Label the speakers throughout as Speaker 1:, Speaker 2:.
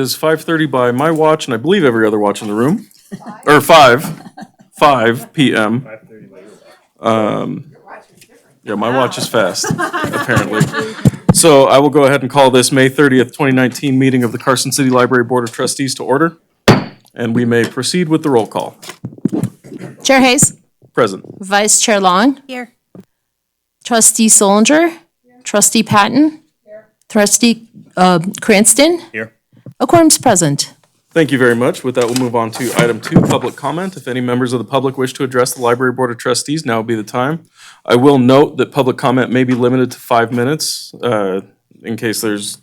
Speaker 1: is 5:30 by my watch, and I believe every other watch in the room. Or 5 p.m. Yeah, my watch is fast, apparently. So I will go ahead and call this May 30th, 2019 meeting of the Carson City Library Board of Trustees to order. And we may proceed with the roll call.
Speaker 2: Chair Hayes.
Speaker 1: Present.
Speaker 2: Vice Chair Long.
Speaker 3: Here.
Speaker 2: Trustee Solinger. Trustee Patton. Trustee Cranston.
Speaker 1: Here.
Speaker 2: A quorum's present.
Speaker 1: Thank you very much. With that, we'll move on to item 2, public comment. If any members of the public wish to address the Library Board of Trustees, now would be the time. I will note that public comment may be limited to 5 minutes in case there's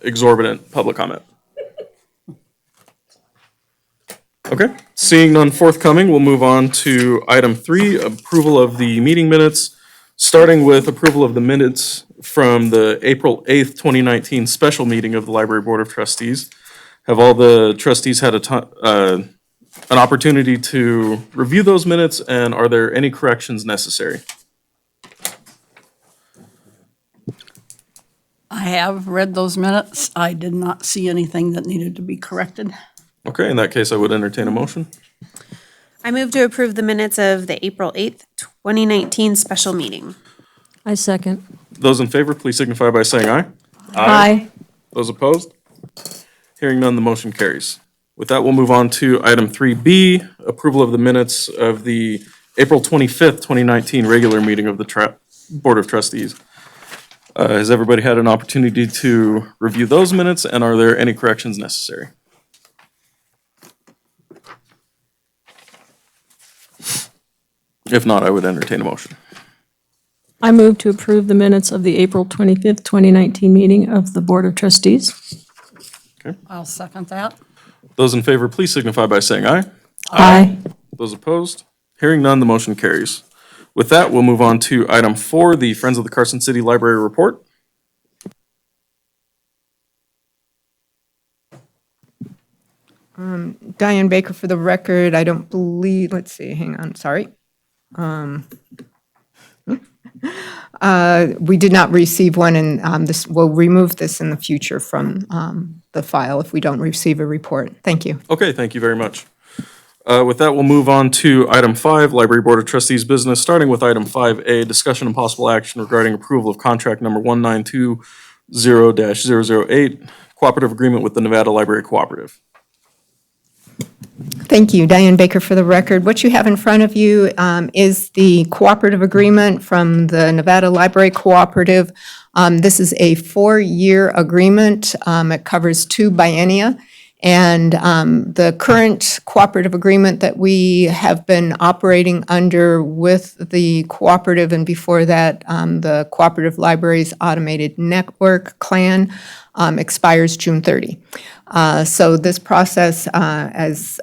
Speaker 1: exorbitant public comment. Okay, seeing none forthcoming, we'll move on to item 3, approval of the meeting minutes, starting with approval of the minutes from the April 8th, 2019 special meeting of the Library Board of Trustees. Have all the trustees had an opportunity to review those minutes, and are there any corrections necessary?
Speaker 3: I have read those minutes. I did not see anything that needed to be corrected.
Speaker 1: Okay, in that case, I would entertain a motion.
Speaker 4: I move to approve the minutes of the April 8th, 2019 special meeting.
Speaker 2: I second.
Speaker 1: Those in favor, please signify by saying aye.
Speaker 2: Aye.
Speaker 1: Those opposed? Hearing none, the motion carries. With that, we'll move on to item 3B, approval of the minutes of the April 25th, 2019 regular meeting of the Board of Trustees. Has everybody had an opportunity to review those minutes, and are there any corrections necessary? If not, I would entertain a motion.
Speaker 5: I move to approve the minutes of the April 25th, 2019 meeting of the Board of Trustees.
Speaker 3: I'll second that.
Speaker 1: Those in favor, please signify by saying aye.
Speaker 5: Aye.
Speaker 1: Those opposed? Hearing none, the motion carries. With that, we'll move on to item 4, the Friends of the Carson City Library Report.
Speaker 6: Diane Baker for the record. I don't believe, let's see, hang on, sorry. We did not receive one, and we'll remove this in the future from the file if we don't receive a report. Thank you.
Speaker 1: Okay, thank you very much. With that, we'll move on to item 5, Library Board of Trustees business, starting with item 5A, discussion and possible action regarding approval of contract number 1920-008, cooperative agreement with the Nevada Library Cooperative.
Speaker 6: Thank you. Diane Baker for the record. What you have in front of you is the cooperative agreement from the Nevada Library Cooperative. This is a 4-year agreement. It covers 2 biennia. And the current cooperative agreement that we have been operating under with the cooperative, and before that, the Cooperative Libraries Automated Network Clan, expires June 30. So this process is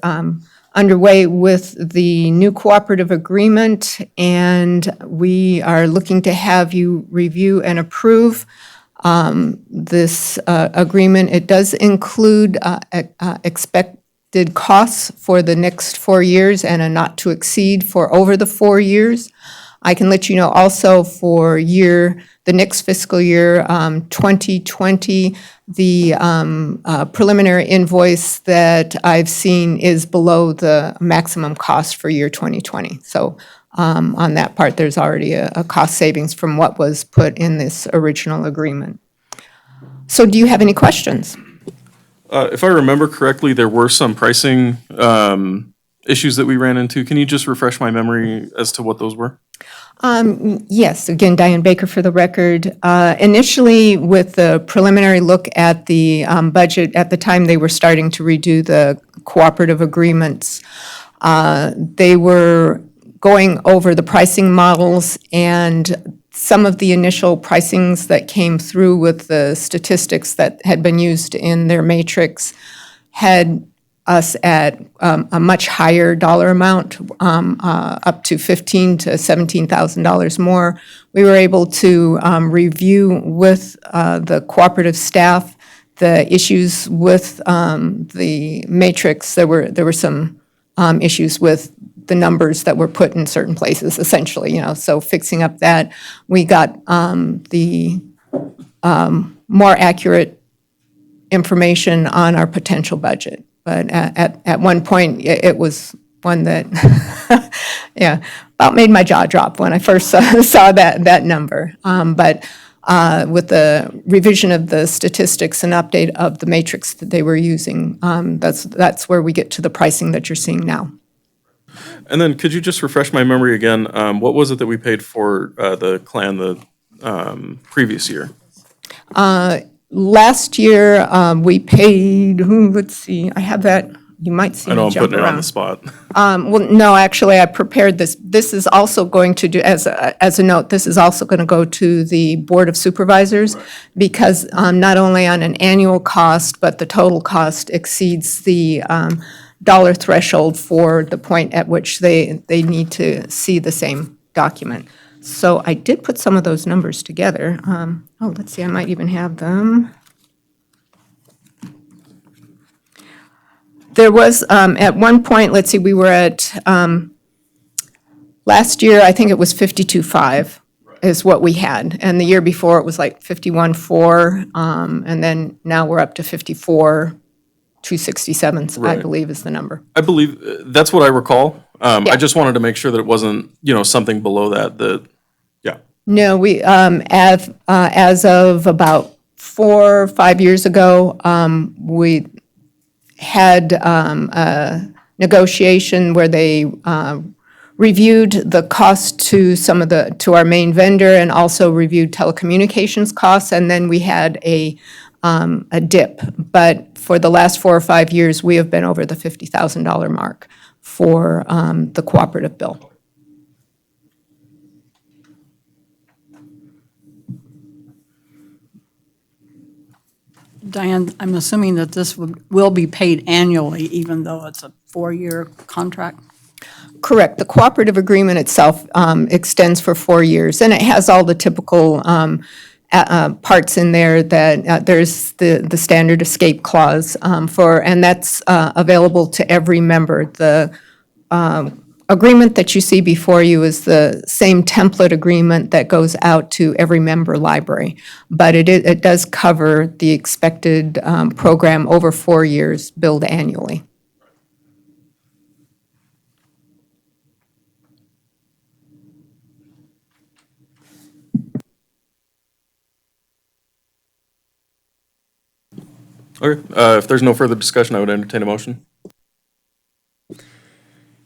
Speaker 6: underway with the new cooperative agreement, and we are looking to have you review and approve this agreement. It does include expected costs for the next 4 years and a not to exceed for over the 4 years. I can let you know also for the next fiscal year, 2020, the preliminary invoice that I've seen is below the maximum cost for year 2020. So on that part, there's already a cost savings from what was put in this original agreement. So do you have any questions?
Speaker 1: If I remember correctly, there were some pricing issues that we ran into. Can you just refresh my memory as to what those were?
Speaker 6: Yes, again, Diane Baker for the record. Initially, with the preliminary look at the budget, at the time they were starting to redo the cooperative agreements, they were going over the pricing models, and some of the initial pricings that came through with the statistics that had been used in their matrix had us at a much higher dollar amount, up to $15,000 to $17,000 more. We were able to review with the cooperative staff the issues with the matrix. There were some issues with the numbers that were put in certain places, essentially, so fixing up that, we got the more accurate information on our potential budget. But at one point, it was one that, yeah, about made my jaw drop when I first saw that number. But with the revision of the statistics and update of the matrix that they were using, that's where we get to the pricing that you're seeing now.
Speaker 1: And then could you just refresh my memory again? What was it that we paid for the clan the previous year?
Speaker 6: Last year, we paid, let's see, I have that, you might see
Speaker 1: I know
Speaker 6: me
Speaker 1: I'm
Speaker 6: jump
Speaker 1: putting it on the
Speaker 6: around.
Speaker 1: spot.
Speaker 6: Well, no, actually, I prepared this. This is also going to do, as a note, this is also going to go to the Board of Supervisors because not only on an annual cost, but the total cost exceeds the dollar threshold for the point at which they need to see the same document. So I did put some of those numbers together. Let's see, I might even have them. There was, at one point, let's see, we were at, last year, I think it was 52.5 is what we had. And the year before, it was like 51.4, and then now we're up to 54.267, I
Speaker 1: Right.
Speaker 6: believe is the number.
Speaker 1: I believe, that's what I recall. I
Speaker 6: Yeah.
Speaker 1: just wanted to make sure that it wasn't, something below that, yeah.
Speaker 6: No, we, as of about 4 or 5 years ago, we had a negotiation where they reviewed the cost to to our main vendor and also reviewed telecommunications costs, and then we had a dip. But for the last 4 or 5 years, we have been over the $50,000 mark for the cooperative bill.
Speaker 3: Diane, I'm assuming that this will be paid annually, even though it's a 4-year contract?
Speaker 6: Correct. The cooperative agreement itself extends for 4 years, and it has all the typical parts in there that there's the standard escape clause and that's available to every member. The agreement that you see before you is the same template agreement that goes out to every member library, but it does cover the expected program over 4 years, billed annually.
Speaker 1: Okay, if there's no further discussion, I would entertain a motion.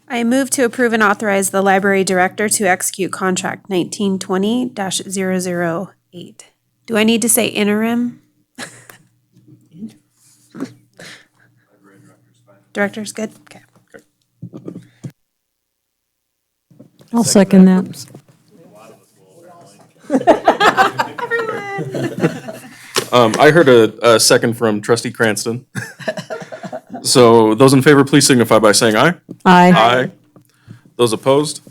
Speaker 4: I move to approve and authorize the library director to execute contract 1920-008. Do I need to say interim? Director's good? Okay.
Speaker 5: I'll second that.
Speaker 1: I heard a second from trustee Cranston. So those in favor, please signify by saying aye.
Speaker 5: Aye.
Speaker 1: Aye. Those opposed?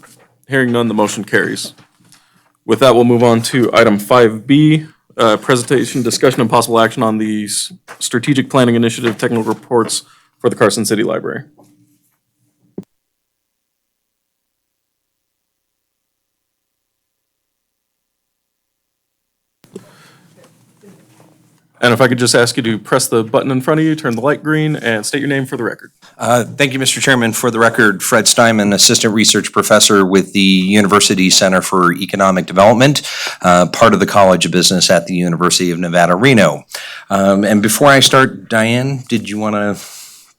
Speaker 1: Hearing none, the motion carries. With that, we'll move on to item 5B, presentation, discussion, and possible action on the strategic planning initiative technical reports for the Carson City Library. And if I could just ask you to press the button in front of you, turn the light green, and state your name for the record.
Speaker 7: Thank you, Mr. Chairman. For the record, Fred Steinman, Assistant Research Professor with the University Center for Economic Development, part of the College of Business at the University of Nevada, Reno. And before I start, Diane, did you want to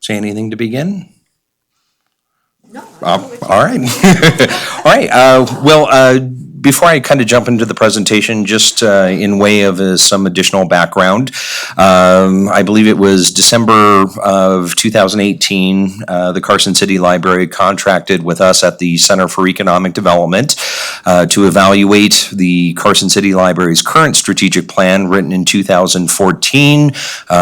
Speaker 7: say anything to begin? No. All right. All right. Before I kind of jump into the presentation, just in way of some additional background, I believe it was December of 2018, the Carson City Library contracted with us at the Center for Economic Development to evaluate the Carson City Library's current strategic plan written in 2014,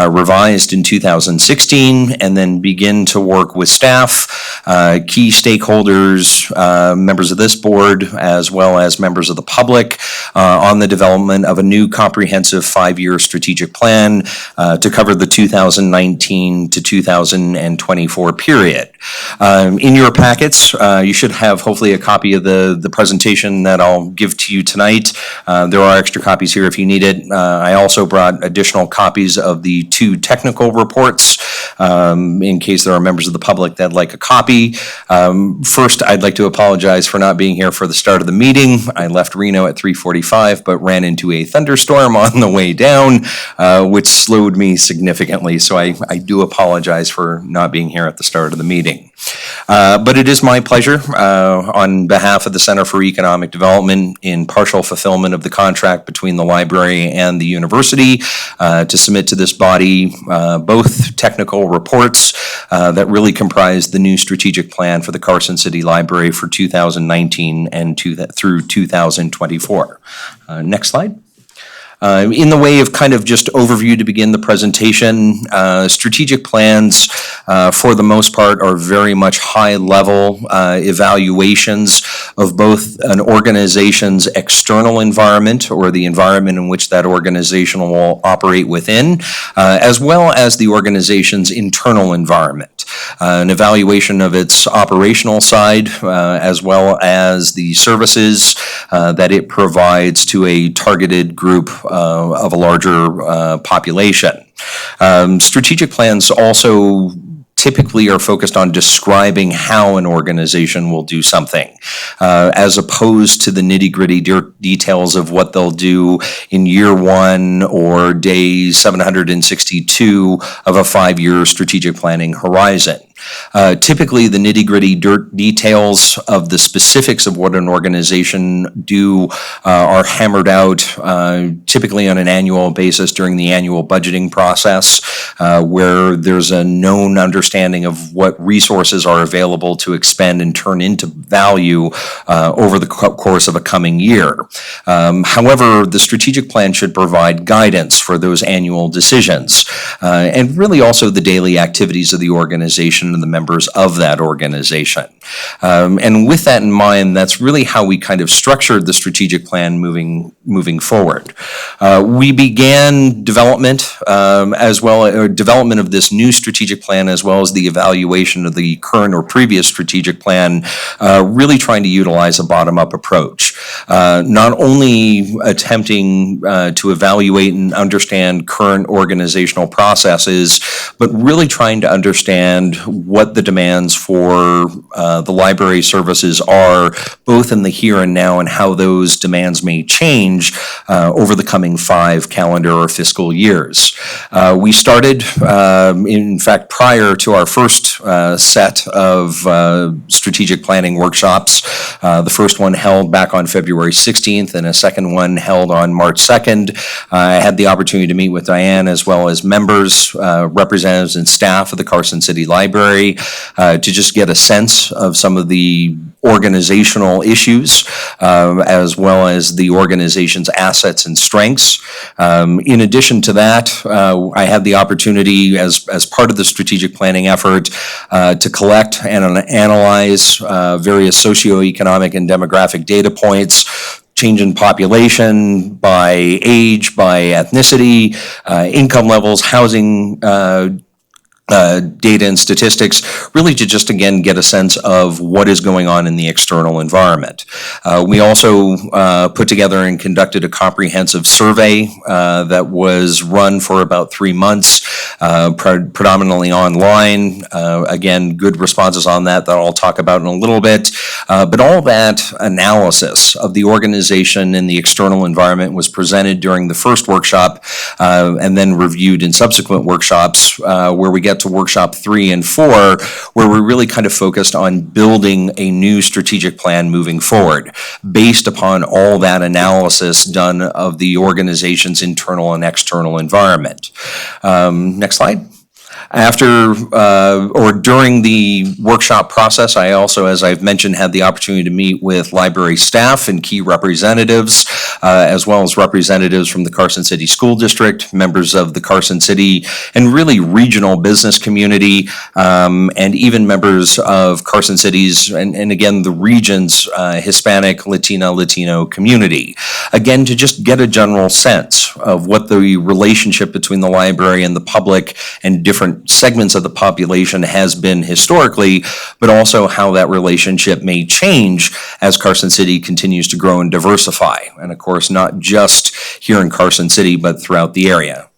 Speaker 7: revised in 2016, and then begin to work with staff, key stakeholders, members of this board, as well as members members of the public on the development of a new comprehensive 5-year strategic plan to cover the 2019 to 2024 period. In your packets, you should have hopefully a copy of the presentation that I'll give to you tonight. There are extra copies here if you need it. I also brought additional copies of the 2 technical reports in case there are members of the public that like a copy. First, I'd like to apologize for not being here for the start of the meeting. I left Reno at 3:45, but ran into a thunderstorm on the way down, which slowed me significantly. So I do apologize for not being here at the start of the meeting. But it is my pleasure, on behalf of the Center for Economic Development, in partial fulfillment of the contract between the library and the university, to submit to this body both technical reports that really comprise the new strategic plan for the Carson City Library for 2019 and through 2024. Next slide. In the way of kind of just overview to begin the presentation, strategic plans, for the most part, are very much high-level evaluations of both an organization's external environment, or the environment in which that organization will operate within, as well as the organization's internal environment. An evaluation of its operational side, as well as the services that it provides to a targeted group of a larger population. Strategic plans also typically are focused on describing how an organization will do something, as opposed to the nitty-gritty details of what they'll do in year 1 or day 762 of a 5-year strategic planning horizon. Typically, the nitty-gritty details of the specifics of what an organization do are hammered out typically on an annual basis during the annual budgeting process, where there's a known understanding of what resources are available to expend and turn into value over the course of a coming year. However, the strategic plan should provide guidance for those annual decisions, and really also the daily activities of the organization and the members of that organization. And with that in mind, that's really how we kind of structured the strategic plan moving forward. We began development development of this new strategic plan, as well as the evaluation of the current or previous strategic plan, really trying to utilize a bottom-up approach. Not only attempting to evaluate and understand current organizational processes, but really trying to understand what the demands for the library services are, both in the here and now, and how those demands may change over the coming 5 calendar or fiscal years. We started, in fact, prior to our first set of strategic planning workshops, the first one held back on February 16th and a second one held on March 2nd. I had the opportunity to meet with Diane, as well as members, representatives and staff of the Carson City Library, to just get a sense of some of the organizational issues, as well as the organization's assets and strengths. In addition to that, I had the opportunity, as part of the strategic planning effort, to collect and analyze various socioeconomic and demographic data points, change in population by age, by ethnicity, income levels, housing data and statistics, really to just, again, get a sense of what is going on in the external environment. We also put together and conducted a comprehensive survey that was run for about 3 months, predominantly online. Again, good responses on that I'll talk about in a little bit. But all that analysis of the organization and the external environment was presented during the first workshop, and then reviewed in subsequent workshops, where we get to workshop 3 and 4, where we're really kind of focused on building a new strategic plan moving forward, based upon all that analysis done of the organization's internal and external environment. Next slide. After or during the workshop process, I also, as I've mentioned, had the opportunity to meet with library staff and key representatives, as well as representatives from the Carson City School District, members of the Carson City and really regional business community, and even members of Carson City's, and again, the region's Hispanic, Latino community. Again, to just get a general sense of what the relationship between the library and the public and different segments of the population has been historically, but also how that relationship may change as Carson City continues to grow and diversify. And of course, not just here in Carson City, but throughout the area.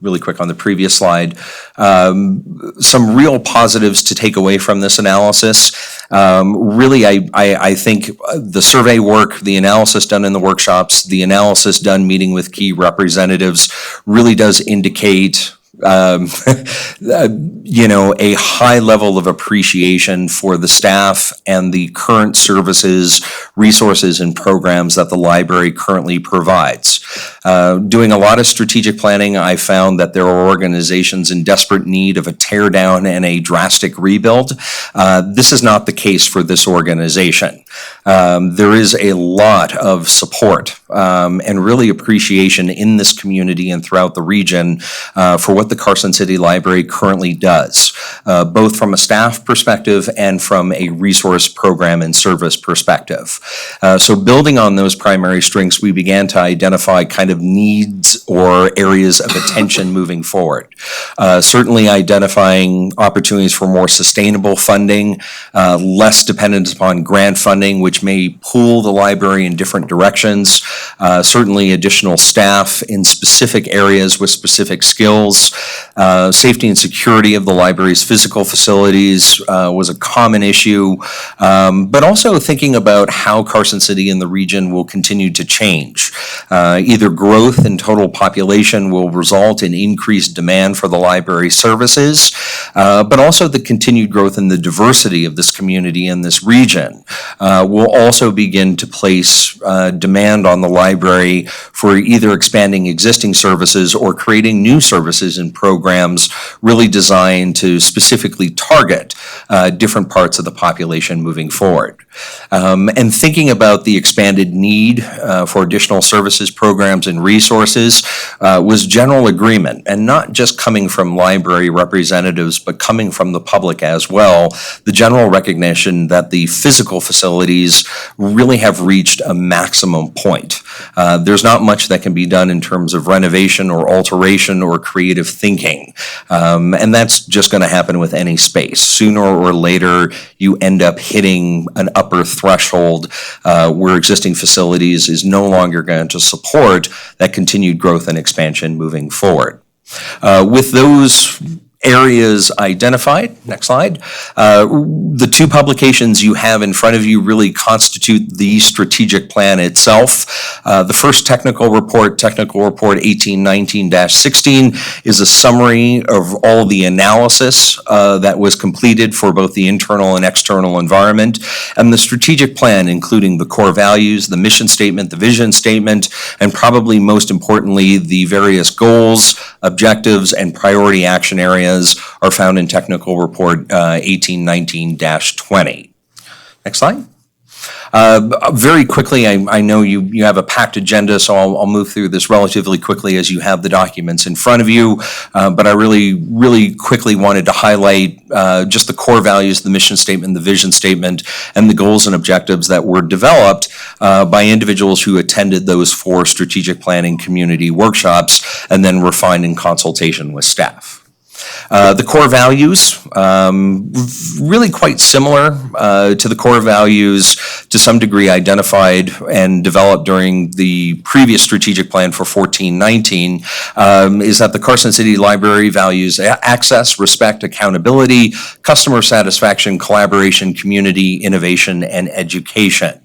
Speaker 7: Really quick on the previous slide, some real positives to take away from this analysis. Really, I think the survey work, the analysis done in the workshops, the analysis done meeting with key representatives really does indicate a high level of appreciation for the staff and the current services, resources, and programs that the library currently provides. Doing a lot of strategic planning, I found that there are organizations in desperate need of a tear down and a drastic rebuild. This is not the case for this organization. There is a lot of support and really appreciation in this community and throughout the region for what the Carson City Library currently does, both from a staff perspective and from a resource program and service perspective. So building on those primary strengths, we began to identify kind of needs or areas of attention moving forward. Certainly identifying opportunities for more sustainable funding, less dependent upon grant funding, which may pull the library in different directions. Certainly additional staff in specific areas with specific skills. Safety and security of the library's physical facilities was a common issue, but also thinking about how Carson City and the region will continue to change. Either growth in total population will result in increased demand for the library services, but also the continued growth in the diversity of this community and this region will also begin to place demand on the library for either expanding existing services or creating new services and programs really designed to specifically target different parts of the population moving forward. And thinking about the expanded need for additional services, programs, and resources was general agreement, and not just coming from library representatives, but coming from the public as well. The general recognition that the physical facilities really have reached a maximum point. There's not much that can be done in terms of renovation or alteration or creative thinking. And that's just going to happen with any space. Sooner or later, you end up hitting an upper threshold where existing facilities is no longer going to support that continued growth and expansion moving forward. With those areas identified, next slide, the two publications you have in front of you really constitute the strategic plan itself. The first technical report 1819-16, is a summary of all the analysis that was completed for both the internal and external environment, and the strategic plan, including the core values, the mission statement, the vision statement, and probably most importantly, the various goals, objectives, and priority action areas are found in Technical Report 1819-20. Next slide. Very quickly, I know you have a packed agenda, so I'll move through this relatively quickly as you have the documents in front of you. But I really quickly wanted to highlight just the core values, the mission statement, the vision statement, and the goals and objectives that were developed by individuals who attended those 4 strategic planning community workshops and then refined in consultation with staff. The core values, really quite similar to the core values to some degree identified and developed during the previous strategic plan for 14-19, is that the Carson City Library values access, respect, accountability, customer satisfaction, collaboration, community, innovation, and education.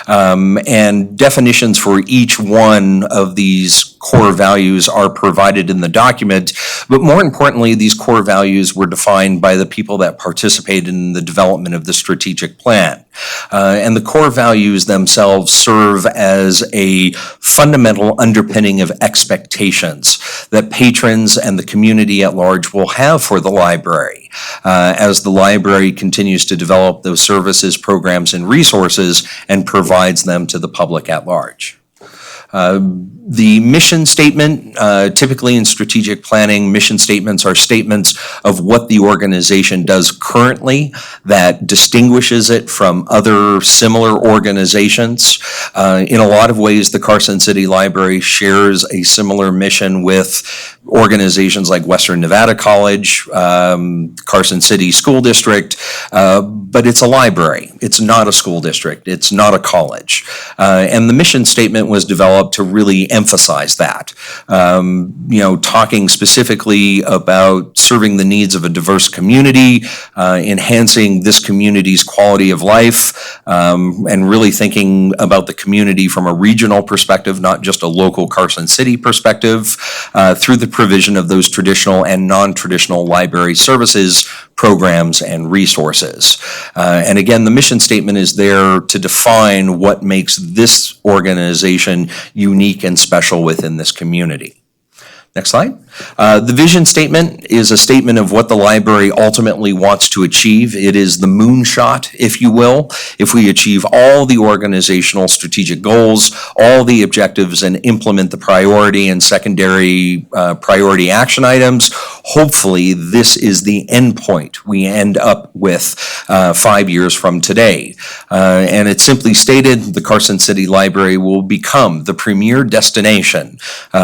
Speaker 7: And definitions for each one of these core values are provided in the document, but more importantly, these core values were defined by the people that participated in the development of the strategic plan. And the core values themselves serve as a fundamental underpinning of expectations that patrons and the community at large will have for the library as the library continues to develop those services, programs, and resources and provides them to the public at large. The mission statement, typically in strategic planning, mission statements are statements of what the organization does currently that distinguishes it from other similar organizations. In a lot of ways, the Carson City Library shares a similar mission with organizations like Western Nevada College, Carson City School District, but it's a library. It's not a school district. It's not a college. And the mission statement was developed to really emphasize that. Talking specifically about serving the needs of a diverse community, enhancing this community's quality of life, and really thinking about the community from a regional perspective, not just a local Carson City perspective, through the provision of those traditional and non-traditional library services, programs, and resources. And again, the mission statement is there to define what makes this organization unique and special within this community. Next slide. The vision statement is a statement of what the library ultimately wants to achieve. It is the moonshot, if you will. If we achieve all the organizational strategic goals, all the objectives, and implement the priority and secondary priority action items, hopefully this is the end point we end up with 5 years from today. And it's simply stated, the Carson City Library will become the premier destination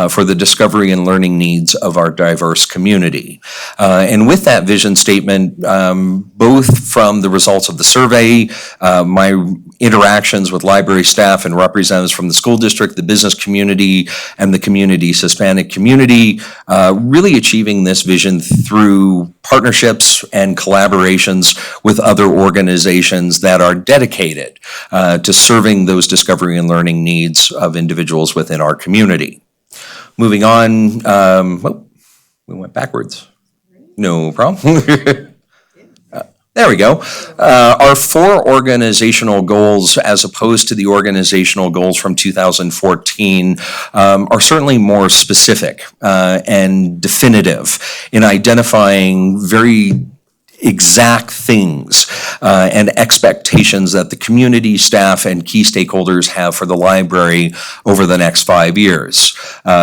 Speaker 7: for the discovery and learning needs of our diverse community. And with that vision statement, both from the results of the survey, my interactions with library staff and representatives from the school district, the business community, and the community's Hispanic community, really achieving this vision through partnerships and collaborations with other organizations that are dedicated to serving those discovery and learning needs of individuals within our community. Moving on, we went backwards. No problem. There we go. Our 4 organizational goals, as opposed to the organizational goals from 2014, are certainly more specific and definitive in identifying very exact things and expectations that the community, staff, and key stakeholders have for the library over the next 5 years.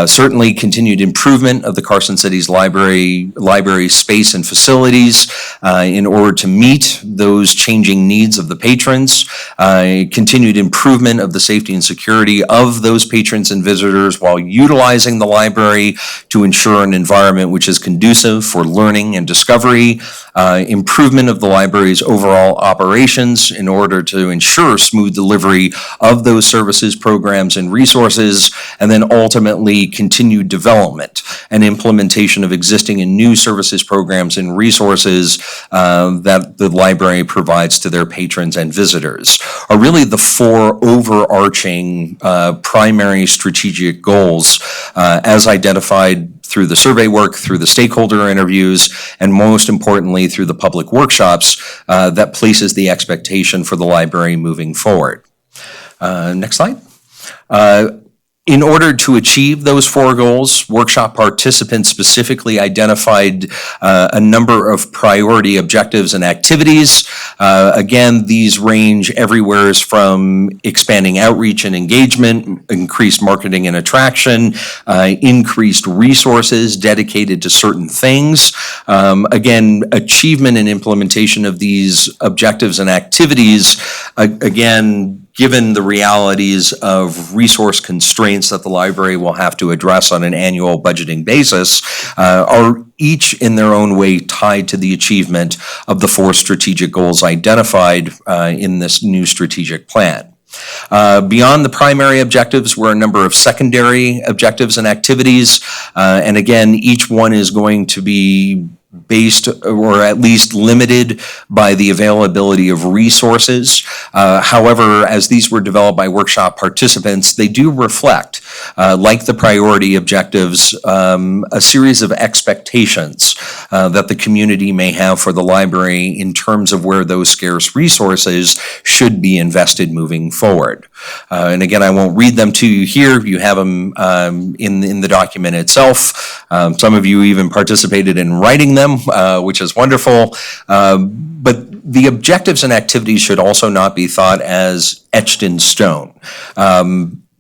Speaker 7: Certainly continued improvement of the Carson City's library space and facilities in order to meet those changing needs of the patrons. Continued improvement of the safety and security of those patrons and visitors while utilizing the library to ensure an environment which is conducive for learning and discovery. Improvement of the library's overall operations in order to ensure smooth delivery of those services, programs, and resources, and then ultimately continued development and implementation of existing and new services, programs, and resources that the library provides to their patrons and visitors are really the 4 overarching primary strategic goals as identified through the survey work, through the stakeholder interviews, and most importantly, through the public workshops that places the expectation for the library moving forward. Next slide. In order to achieve those 4 goals, workshop participants specifically identified a number of priority objectives and activities. Again, these range everywhere from expanding outreach and engagement, increased marketing and attraction, increased resources dedicated to certain things. Again, achievement and implementation of these objectives and activities, again, given the realities of resource constraints that the library will have to address on an annual budgeting basis, are each in their own way tied to the achievement of the 4 strategic goals identified in this new strategic plan. Beyond the primary objectives were a number of secondary objectives and activities, and again, each one is going to be based or at least limited by the availability of resources. However, as these were developed by workshop participants, they do reflect, like the priority objectives, a series of expectations that the community may have for the library in terms of where those scarce resources should be invested moving forward. And again, I won't read them to you here. You have them in the document itself. Some of you even participated in writing them, which is wonderful. But the objectives and activities should also not be thought as etched in stone.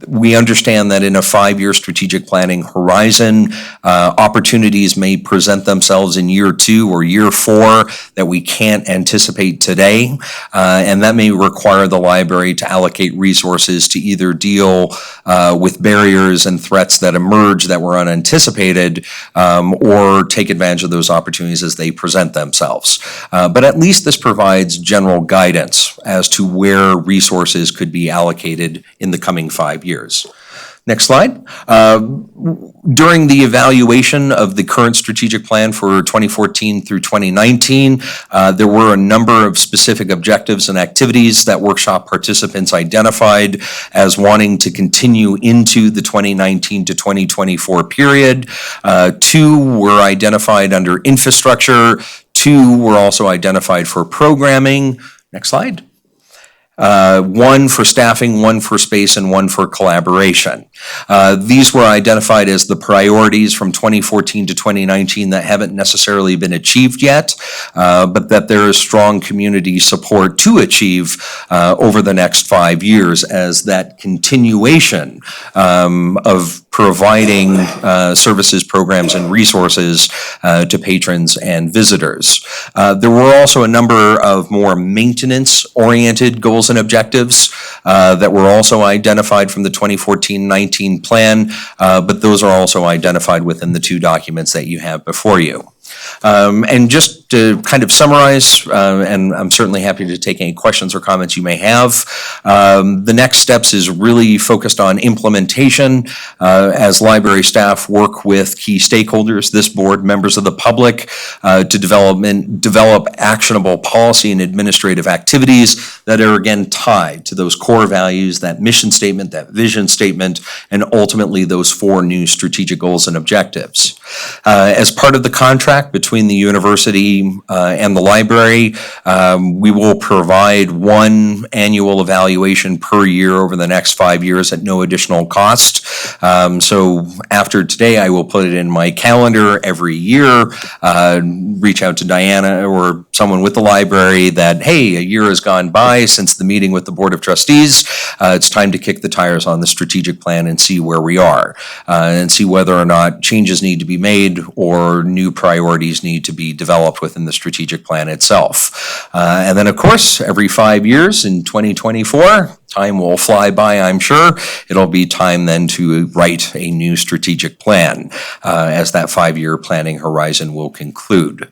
Speaker 7: We understand that in a 5-year strategic planning horizon, opportunities may present themselves in year 2 or year 4 that we can't anticipate today. And that may require the library to allocate resources to either deal with barriers and threats that emerge that were unanticipated, or take advantage of those opportunities as they present themselves. But at least this provides general guidance as to where resources could be allocated in the coming 5 years. Next slide. During the evaluation of the current strategic plan for 2014 through 2019, there were a number of specific objectives and activities that workshop participants identified as wanting to continue into the 2019 to 2024 period. 2 were identified under infrastructure. 2 were also identified for programming. Next slide. 1 for staffing, 1 for space, and 1 for collaboration. These were identified as the priorities from 2014 to 2019 that haven't necessarily been achieved yet, but that there is strong community support to achieve over the next 5 years as that continuation of providing services, programs, and resources to patrons and visitors. There were also a number of more maintenance-oriented goals and objectives that were also identified from the 2014-19 plan, but those are also identified within the 2 documents that you have before you. And just to kind of summarize, and I'm certainly happy to take any questions or comments you may have, the next steps is really focused on implementation as library staff work with key stakeholders, this board, members of the public, to develop actionable policy and administrative activities that are again tied to those core values, that mission statement, that vision statement, and ultimately those 4 new strategic goals and objectives. As part of the contract between the university and the library, we will provide 1 annual evaluation per year over the next 5 years at no additional cost. So after today, I will put it in my calendar every year, reach out to Diana or someone with the library that, hey, a year has gone by since the meeting with the Board of Trustees. It's time to kick the tires on the strategic plan and see where we are, and see whether or not changes need to be made or new priorities need to be developed within the strategic plan itself. And then, of course, every 5 years in 2024, time will fly by, I'm sure. It'll be time then to write a new strategic plan as that 5-year planning horizon will conclude.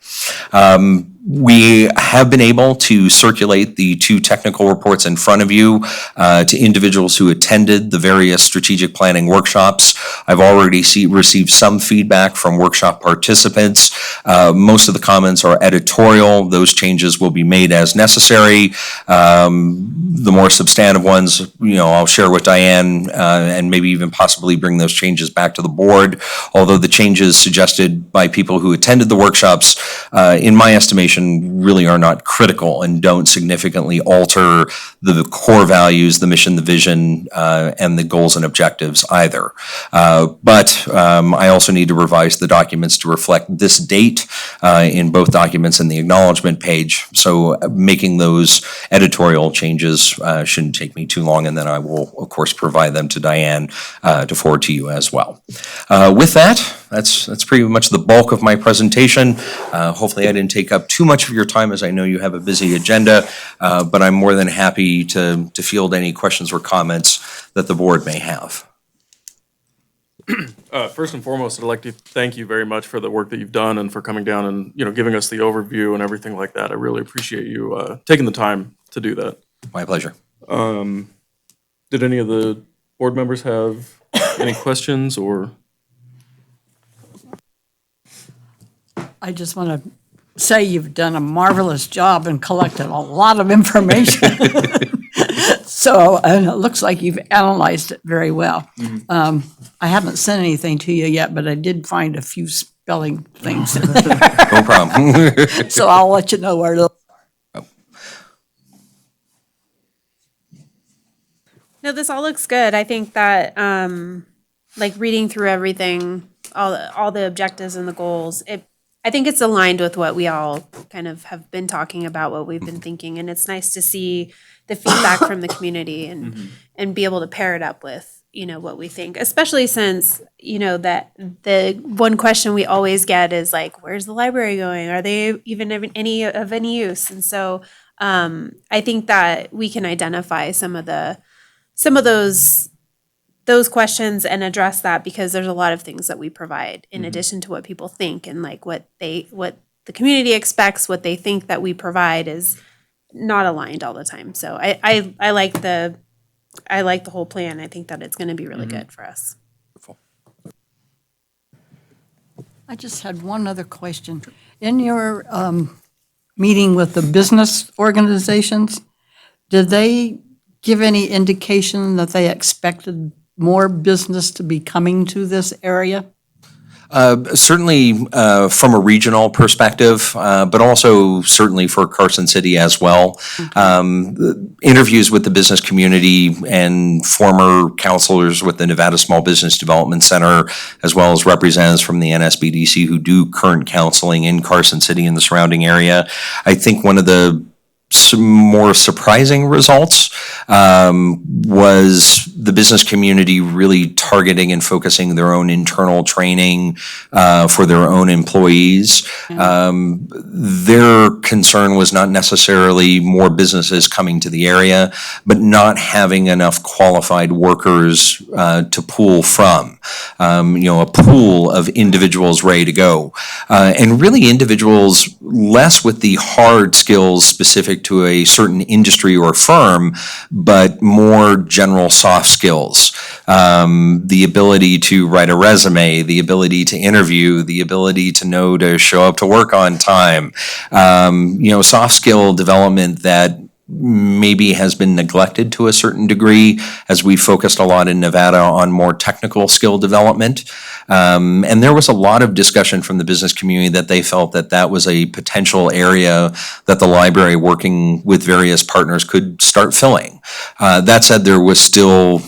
Speaker 7: We have been able to circulate the 2 technical reports in front of you to individuals who attended the various strategic planning workshops. I've already received some feedback from workshop participants. Most of the comments are editorial. Those changes will be made as necessary. The more substantive ones, I'll share with Diane and maybe even possibly bring those changes back to the board. Although the changes suggested by people who attended the workshops, in my estimation, really are not critical and don't significantly alter the core values, the mission, the vision, and the goals and objectives either. But I also need to revise the documents to reflect this date in both documents and the acknowledgement page. So making those editorial changes shouldn't take me too long, and then I will, of course, provide them to Diane to forward to you as well. With that, that's pretty much the bulk of my presentation. Hopefully I didn't take up too much of your time, as I know you have a busy agenda, but I'm more than happy to field any questions or comments that the board may have.
Speaker 1: First and foremost, I'd like to thank you very much for the work that you've done and for coming down and, giving us the overview and everything like that. I really appreciate you taking the time to do that.
Speaker 7: My pleasure.
Speaker 1: Did any of the board members have any questions or?
Speaker 3: I just want to say you've done a marvelous job and collected a lot of information. So, and it looks like you've analyzed it very well. I haven't sent anything to you yet, but I did find a few spelling things in there.
Speaker 7: No problem.
Speaker 3: So I'll let you know where to.
Speaker 4: No, this all looks good. I think that, like reading through everything, all the objectives and the goals, I think it's aligned with what we all kind of have been talking about, what we've been thinking, and it's nice to see the feedback from the community and be able to pair it up with, what we think, especially since, that the one question we always get is like, where's the library going? Are they even of any use? And so, I think that we can identify some of those questions and address that, because there's a lot of things that we provide in addition to what people think, and like what the community expects, what they think that we provide is not aligned all the time. So I like the whole plan. I think that it's going to be really good for us.
Speaker 3: I just had one other question. In your meeting with the business organizations, did they give any indication that they expected more business to be coming to this area?
Speaker 7: Certainly from a regional perspective, but also certainly for Carson City as well. Interviews with the business community and former counselors with the Nevada Small Business Development Center, as well as representatives from the NSBDC who do current counseling in Carson City and the surrounding area. I think one of the some more surprising results was the business community really targeting and focusing their own internal training for their own employees. Their concern was not necessarily more businesses coming to the area, but not having enough qualified workers to pull from. A pool of individuals ready to go. And really individuals less with the hard skills specific to a certain industry or firm, but more general soft skills. The ability to write a resume, the ability to interview, the ability to know to show up to work on time. Soft skill development that maybe has been neglected to a certain degree, as we focused a lot in Nevada on more technical skill development. And there was a lot of discussion from the business community that they felt that was a potential area that the library, working with various partners, could start filling. That said, there was still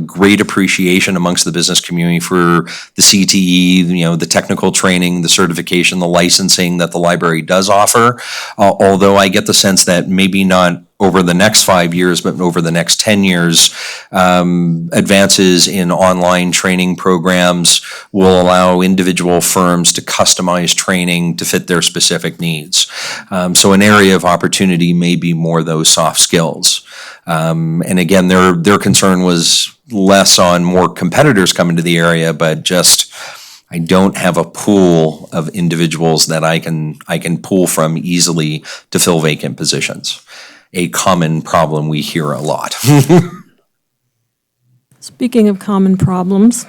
Speaker 7: great appreciation amongst the business community for the CTE, the technical training, the certification, the licensing that the library does offer. Although I get the sense that maybe not over the next 5 years, but over the next 10 years, advances in online training programs will allow individual firms to customize training to fit their specific needs. So an area of opportunity may be more those soft skills. And again, their concern was less on more competitors coming to the area, but just I don't have a pool of individuals that I can pull from easily to fill vacant positions. A common problem we hear a lot.
Speaker 5: Speaking of common problems,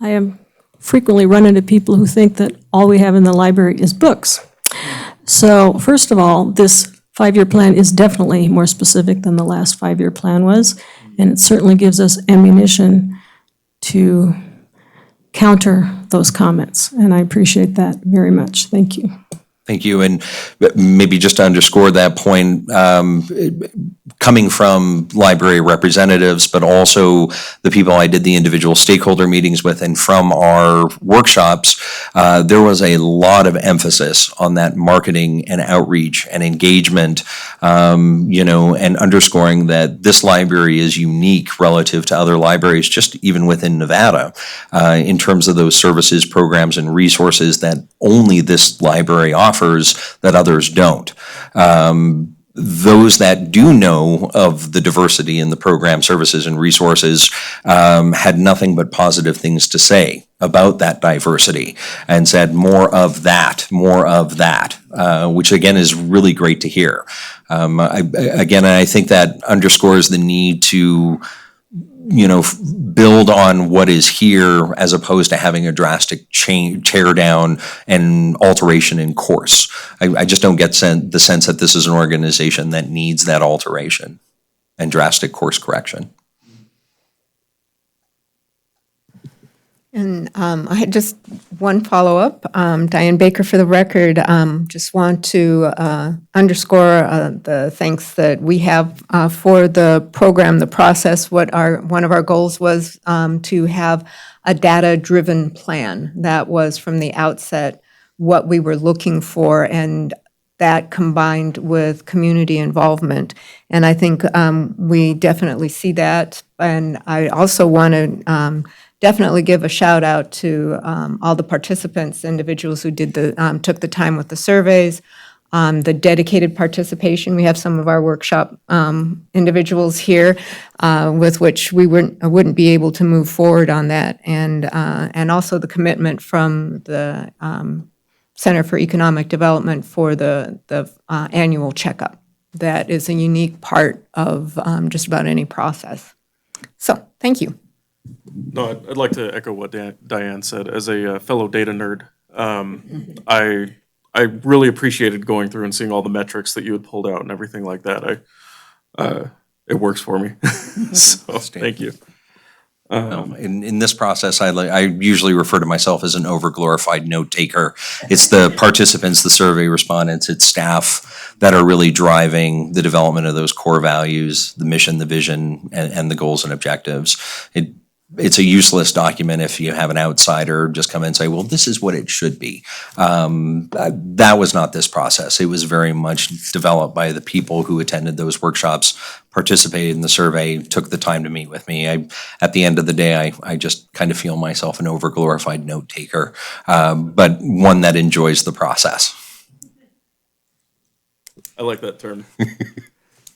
Speaker 5: I have frequently run into people who think that all we have in the library is books. So first of all, this 5-year plan is definitely more specific than the last 5-year plan was, and it certainly gives us ammunition to counter those comments, and I appreciate that very much. Thank you.
Speaker 7: Thank you. And maybe just to underscore that point, coming from library representatives, but also the people I did the individual stakeholder meetings with, and from our workshops, there was a lot of emphasis on that marketing and outreach and engagement, and underscoring that this library is unique relative to other libraries, just even within Nevada, in terms of those services, programs, and resources that only this library offers that others don't. Those that do know of the diversity in the program, services, and resources had nothing but positive things to say about that diversity, and said more of that, which again is really great to hear. I think that underscores the need to build on what is here as opposed to having a drastic tear down and alteration in course. I just don't get the sense that this is an organization that needs that alteration and drastic course correction.
Speaker 6: And I had just one follow-up. Diane Baker for the record. Just want to underscore the thanks that we have for the program, the process. One of our goals was to have a data-driven plan. That was from the outset what we were looking for, and that combined with community involvement. And I think we definitely see that. And I also want to definitely give a shout out to all the participants, individuals who took the time with the surveys, the dedicated participation. We have some of our workshop individuals here with which we wouldn't be able to move forward on that, and also the commitment from the Center for Economic Development for the annual checkup. That is a unique part of just about any process. So, thank you.
Speaker 1: No, I'd like to echo what Diane said. As a fellow data nerd, I really appreciated going through and seeing all the metrics that you had pulled out and everything like that. It works for me. So thank you.
Speaker 7: In this process, I usually refer to myself as an overglorified note taker. It's the participants, the survey respondents, it's staff that are really driving the development of those core values, the mission, the vision, and the goals and objectives. It's a useless document if you have an outsider just come in and say, well, this is what it should be. That was not this process. It was very much developed by the people who attended those workshops, participated in the survey, took the time to meet with me. At the end of the day, I just kind of feel myself an overglorified note taker, but one that enjoys the process.
Speaker 1: I like that term.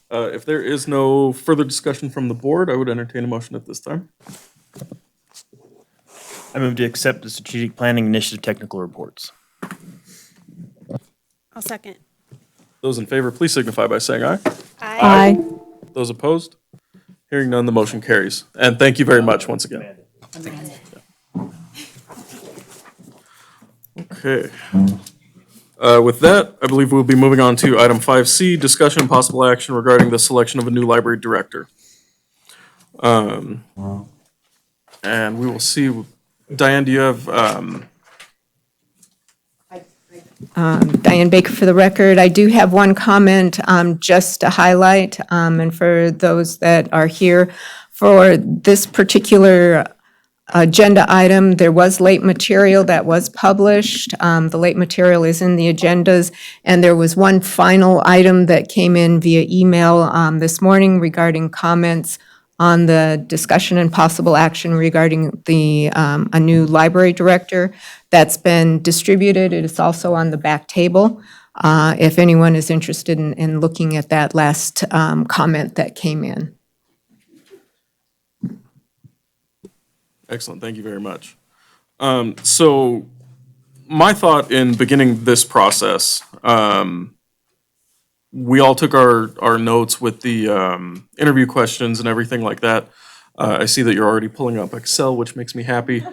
Speaker 1: If there is no further discussion from the board, I would entertain a motion at this time.
Speaker 8: I move to accept the strategic planning initiative technical reports.
Speaker 4: I'll second.
Speaker 1: Those in favor, please signify by saying aye.
Speaker 2: Aye.
Speaker 1: Those opposed? Hearing none, the motion carries. And thank you very much once again. Okay. With that, I believe we'll be moving on to item 5C, discussion and possible action regarding the selection of a new library director. And we will see, Diane, do you have,
Speaker 6: Diane Baker for the record. I do have one comment just to highlight, and for those that are here, for this particular agenda item, there was late material that was published. The late material is in the agendas, and there was one final item that came in via email this morning regarding comments on the discussion and possible action regarding a new library director. That's been distributed. It is also on the back table. If anyone is interested in looking at that last comment that came in.
Speaker 1: excellent, thank you very much. So my thought in beginning this process, we all took our notes with the interview questions and everything like that. I see that you're already pulling up Excel, which makes me happy.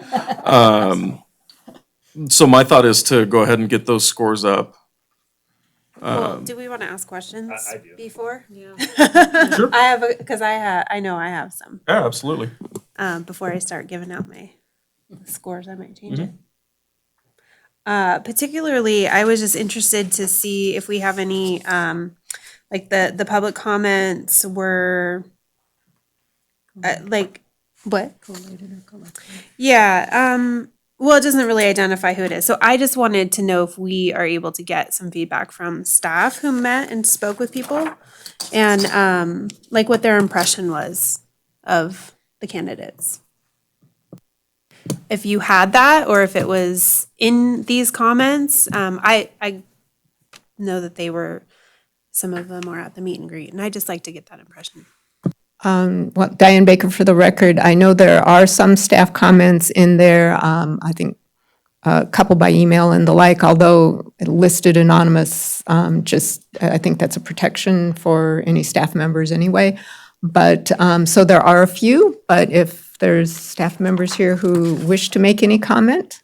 Speaker 1: So my thought is to go ahead and get those scores up.
Speaker 4: Well, do we want to ask questions
Speaker 8: I do.
Speaker 4: before?
Speaker 2: Yeah.
Speaker 1: Sure.
Speaker 4: I have, because I know I have some.
Speaker 1: Yeah, absolutely.
Speaker 4: Before I start giving out my scores, I might change it. Particularly, I was just interested to see if we have any, like the public comments were, like, what?
Speaker 5: Collated or collected.
Speaker 4: Yeah, well, it doesn't really identify who it is. So I just wanted to know if we are able to get some feedback from staff who met and spoke with people and, like what their impression was of the candidates. If you had that, or if it was in these comments, I know that some of them were at the meet and greet, and I just like to get that impression.
Speaker 6: Well, Diane Baker for the record. I know there are some staff comments in there, I think a couple by email and the like, although listed anonymous, I think that's a protection for any staff members anyway. But, so there are a few, but if there's staff members here who wish to make any comment,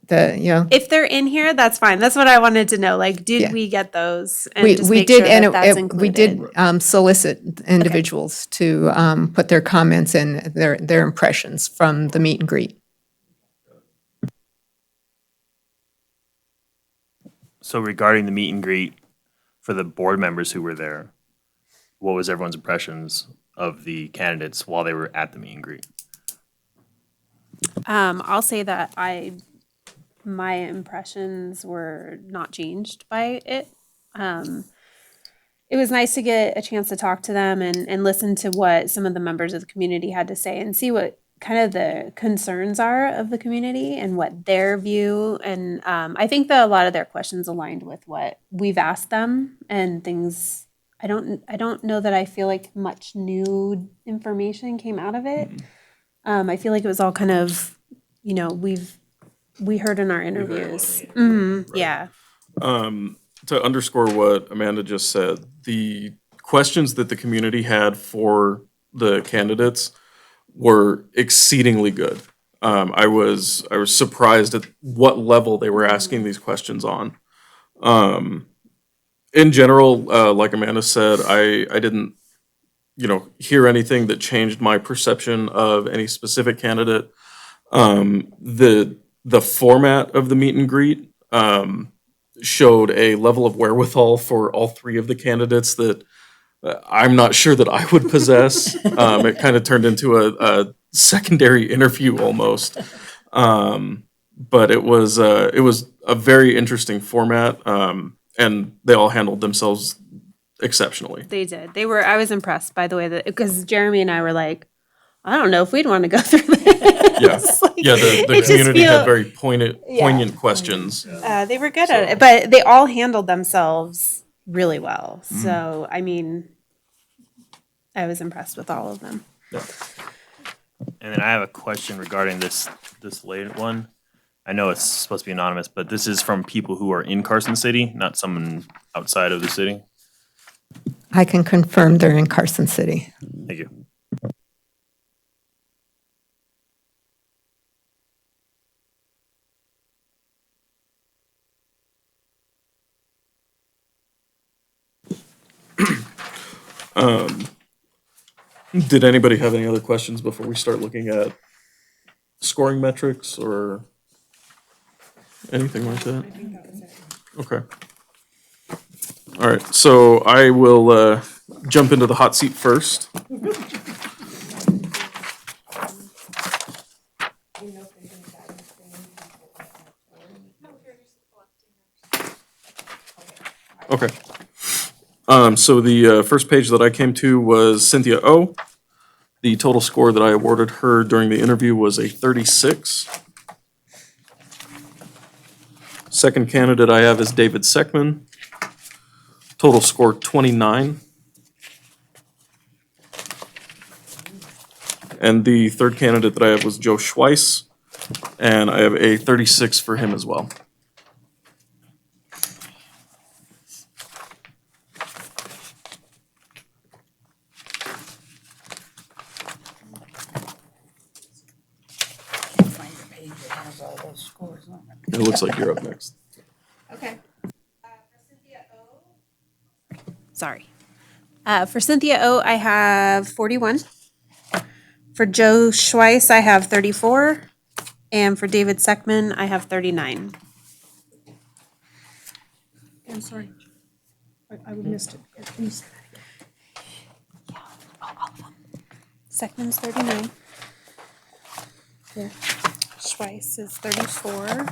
Speaker 4: If they're in here, that's fine. That's what I wanted to know. Like, did
Speaker 6: Yeah.
Speaker 4: we get those?
Speaker 6: we
Speaker 4: And just
Speaker 6: we
Speaker 4: make
Speaker 6: did,
Speaker 4: sure
Speaker 6: and
Speaker 4: that that's
Speaker 6: we did
Speaker 4: included.
Speaker 6: solicit individuals to put their comments and their impressions from the meet and greet.
Speaker 8: So regarding the meet and greet for the board members who were there, what was everyone's impressions of the candidates while they were at the meet and greet?
Speaker 4: I'll say that my impressions were not changed by it. It was nice to get a chance to talk to them and listen to what some of the members of the community had to say and see what kind of the concerns are of the community and what their view. And I think that a lot of their questions aligned with what we've asked them and things. I don't know that I feel like much new information came out of it. I feel like it was all kind of, we heard in our interviews. Yeah.
Speaker 1: To underscore what Amanda just said, the questions that the community had for the candidates were exceedingly good. I was surprised at what level they were asking these questions on. In general, like Amanda said, I didn't, hear anything that changed my perception of any specific candidate. The format of the meet and greet showed a level of wherewithal for all three of the candidates that I'm not sure that I would possess. It kind of turned into a secondary interview almost. But it was a very interesting format, and they all handled themselves exceptionally.
Speaker 4: They did. I was impressed by the way that, because Jeremy and I were like, I don't know if we'd want to go through this.
Speaker 1: Yeah, the
Speaker 4: it just
Speaker 1: community
Speaker 4: feel-
Speaker 1: had very poignant questions.
Speaker 4: They were good at it, but they all handled themselves really well. So, I mean, I was impressed with all of them.
Speaker 8: And then I have a question regarding this later one. I know it's supposed to be anonymous, but this is from people who are in Carson City, not someone outside of the city.
Speaker 6: I can confirm they're in Carson City.
Speaker 8: Thank you.
Speaker 1: Did anybody have any other questions before we start looking at scoring metrics or anything like that? Okay. All right, so I will jump into the hot seat first. Okay. So the first page that I came to was Cynthia O. The total score that I awarded her during the interview was a 36. Second candidate I have is David Seckman. Total score 29. And the third candidate that I have was Joe Schweiss, and I have a 36 for him as well. It looks like you're up next.
Speaker 4: Okay. Sorry. For Cynthia O, I have 41. For Joe Schweiss, I have 34. And for David Seckman, I have 39. I'm sorry. I missed it. Yeah, all of them. Seckman's 39. Yeah. Schweiss is 34.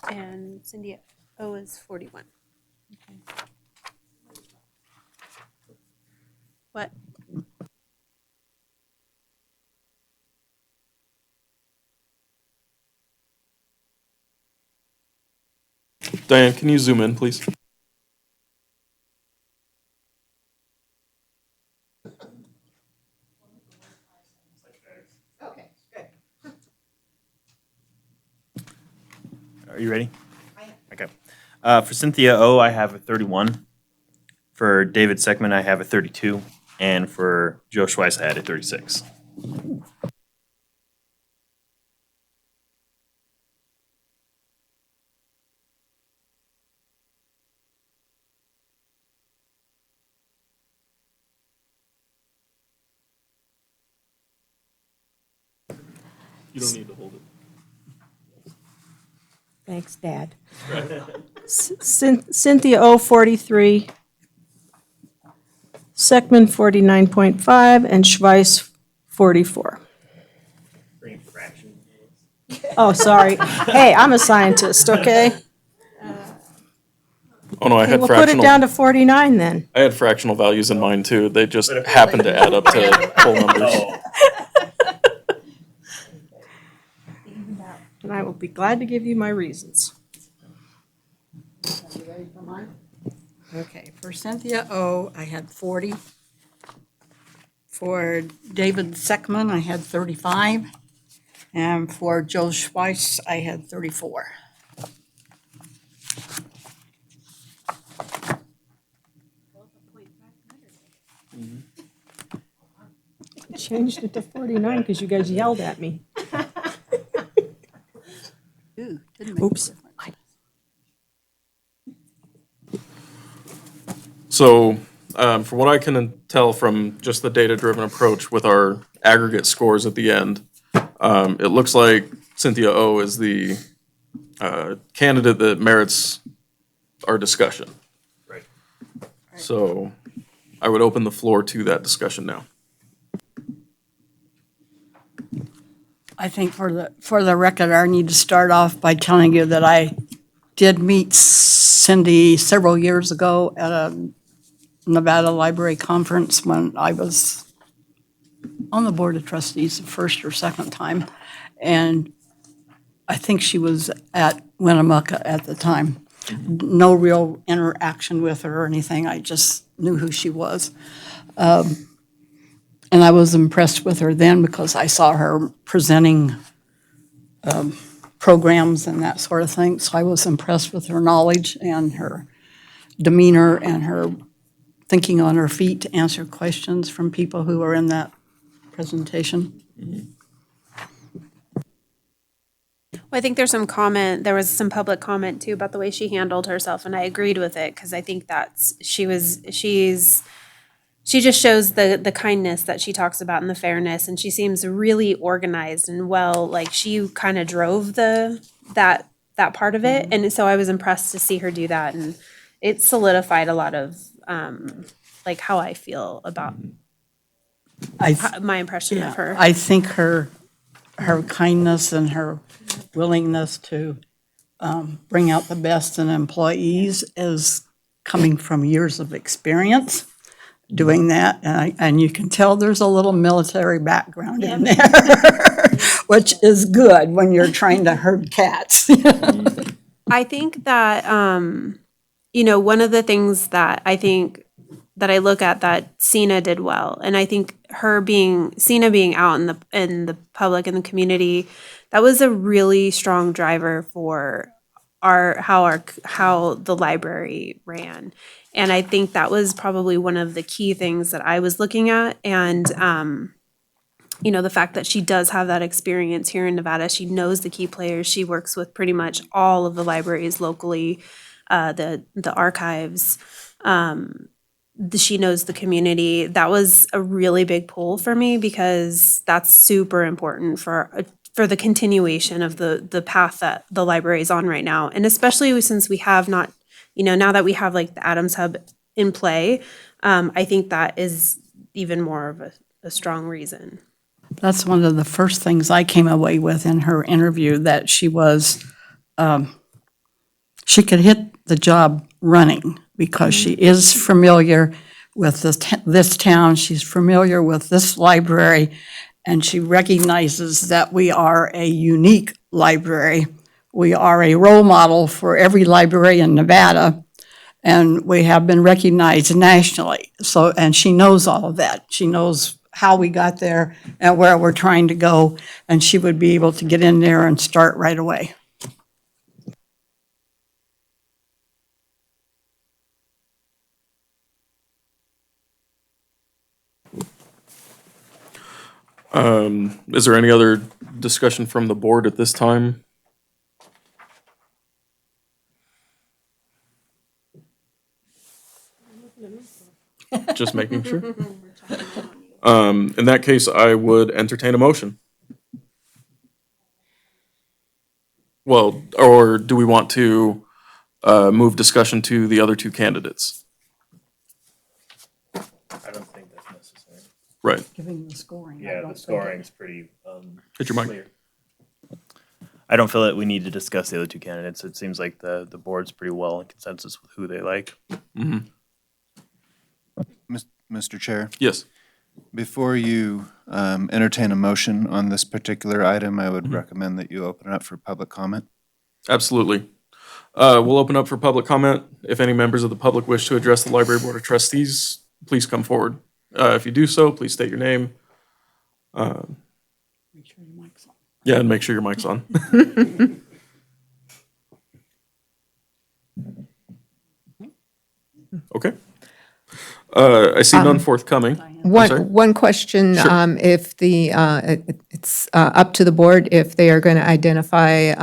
Speaker 4: And Cynthia O is 41. What?
Speaker 1: Diane, can you zoom in, please?
Speaker 8: Are you ready? Okay. For Cynthia O, I have a 31. For David Seckman, I have a 32. And for Joe Schweiss, I added 36.
Speaker 1: You don't need to hold it.
Speaker 9: Thanks, Dad.
Speaker 5: Cynthia O, 43. Sekman, 49.5, and Schweiss, 44. Oh, sorry. Hey, I'm a scientist, okay?
Speaker 1: Oh, no, I had
Speaker 5: We'll put it down
Speaker 1: fractional,
Speaker 5: to 49 then.
Speaker 1: I had fractional values in mind too. They just happened to add up to whole numbers.
Speaker 5: And I will be glad to give you my reasons.
Speaker 3: You ready for mine? Okay, for Cynthia O, I had 40. For David Sekman, I had 35. And for Joe Schweiss, I had 34.
Speaker 5: I changed it to 49 because you guys yelled at me.
Speaker 3: Ooh, didn't make a
Speaker 5: Oops.
Speaker 3: difference.
Speaker 1: So, from what I can tell from just the data-driven approach with our aggregate scores at the end, it looks like Cynthia O is the candidate that merits our discussion.
Speaker 8: Right.
Speaker 1: So I would open the floor to that discussion now.
Speaker 3: I think for the record, I need to start off by telling you that I did meet Cindy several years ago at a Nevada Library Conference when I was on the Board of Trustees the first or second time. And I think she was at Winnemucca at the time. No real interaction with her or anything. I just knew who she was. And I was impressed with her then because I saw her presenting programs and that sort of thing. So I was impressed with her knowledge and her demeanor and her thinking on her feet to answer questions from people who were in that presentation.
Speaker 4: Well, I think there was some public comment too about the way she handled herself, and I agreed with it because I think she just shows the kindness that she talks about and the fairness, and she seems really organized and well, like she kind of drove that part of it, and so I was impressed to see her do that, and it solidified a lot of like how I feel about my impression of her.
Speaker 3: I think her kindness and her willingness to bring out the best in employees is coming from years of experience doing that. And you can tell there's a little military background in there, which is good when you're trying to herd cats.
Speaker 4: I think that, one of the things that I look at that Sina did well, and I think Sina being out in the public, in the community, that was a really strong driver for how the library ran. And I think that was probably one of the key things that I was looking at. And, the fact that she does have that experience here in Nevada, she knows the key players. She works with pretty much all of the libraries locally, the archives. She knows the community. That was a really big pull for me because that's super important for the continuation of the path that the library is on right now. And especially since we have not, now that we have like the Adams Hub in play, I think that is even more of a strong reason.
Speaker 3: That's one of the first things I came away with in her interview, that she could hit the job running because she is familiar with this town, she's familiar with this library, and she recognizes that we are a unique library. We are a role model for every library in Nevada, and we have been recognized nationally. So, and she knows all of that. She knows how we got there and where we're trying to go, and she would be able to get in there and start right away.
Speaker 1: Is there any other discussion from the board at this time? Just making sure. In that case, I would entertain a motion. Well, or do we want to move discussion to the other two candidates?
Speaker 8: I don't think that's necessary.
Speaker 1: Right.
Speaker 3: Giving the scoring. I
Speaker 8: Yeah,
Speaker 3: don't
Speaker 8: the
Speaker 3: think it-
Speaker 8: scoring's pretty,
Speaker 1: Hit your mic.
Speaker 8: clear. I don't feel that we need to discuss the other two candidates. It seems like the board's pretty well in consensus with who they like.
Speaker 9: Mr. Chair,
Speaker 1: Yes.
Speaker 9: before you entertain a motion on this particular item, I would recommend that you open it up for public comment.
Speaker 1: Absolutely. We'll open up for public comment. If any members of the public wish to address the Library Board of Trustees, please come forward. If you do so, please state your name.
Speaker 3: Make sure your mic's on.
Speaker 1: Yeah, and make sure your mic's on. Okay. I see none forthcoming. sorry?
Speaker 6: One question,
Speaker 1: Sure.
Speaker 6: if it's up to the board if they are going to identify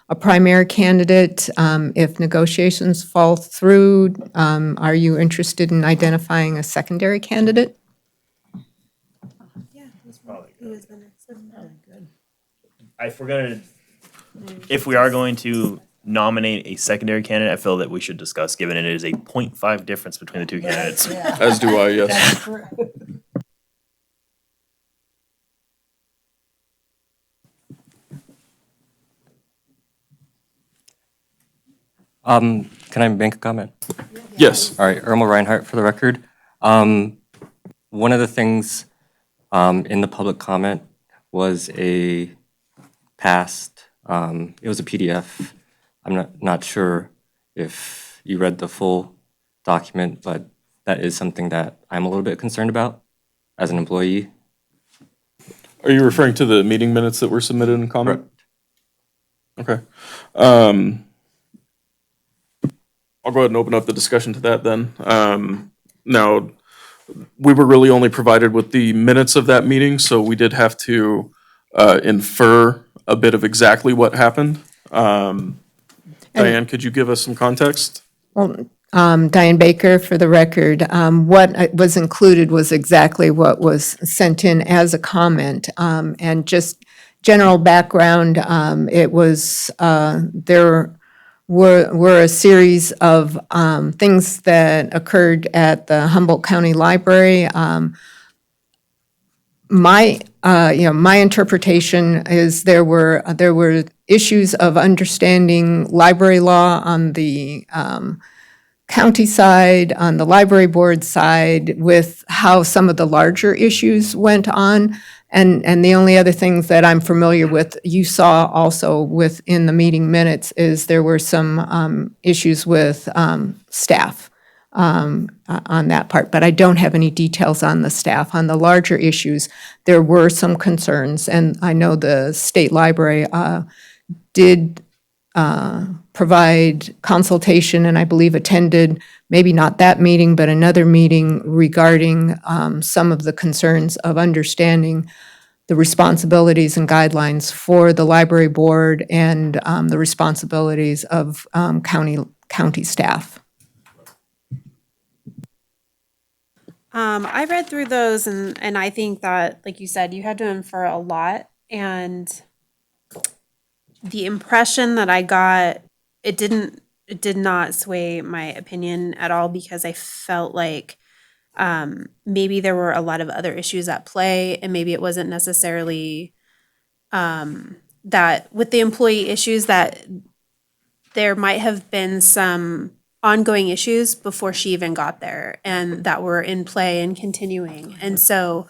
Speaker 6: a primary candidate, if negotiations fall through, are you interested in identifying a secondary candidate?
Speaker 8: If we are going to nominate a secondary candidate, I feel that we should discuss, given it is a 0.5 difference between the two candidates.
Speaker 1: As do I, yes.
Speaker 10: Can I make a comment?
Speaker 1: Yes.
Speaker 10: All right, Irma Reinhardt for the record. One of the things in the public comment was a past, it was a PDF. I'm not sure if you read the full document, but that is something that I'm a little bit concerned about as an employee.
Speaker 1: Are you referring to the meeting minutes that were submitted in comment? Okay. I'll go ahead and open up the discussion to that then. Now, we were really only provided with the minutes of that meeting, so we did have to infer a bit of exactly what happened. Diane, could you give us some context?
Speaker 6: Well, Diane Baker, for the record, what was included was exactly what was sent in as a comment. And just general background, it was, there were a series of things that occurred at the Humboldt County Library. My interpretation is there were issues of understanding library law on the county side, on the library board side, with how some of the larger issues went on. And the only other things that I'm familiar with, you saw also within the meeting minutes, is there were some issues with staff on that part, but I don't have any details on the staff. On the larger issues, there were some concerns, and I know the state library did provide consultation, and I believe attended, maybe not that meeting, but another meeting regarding some of the concerns of understanding the responsibilities and guidelines for the library board and the responsibilities of county staff.
Speaker 4: I read through those and I think that, like you said, you had to infer a lot, and the impression that I got, it did not sway my opinion at all, because I felt like maybe there were a lot of other issues at play, and maybe it wasn't necessarily that with the employee issues, that there might have been some ongoing issues before she even got there, and that were in play and continuing. And so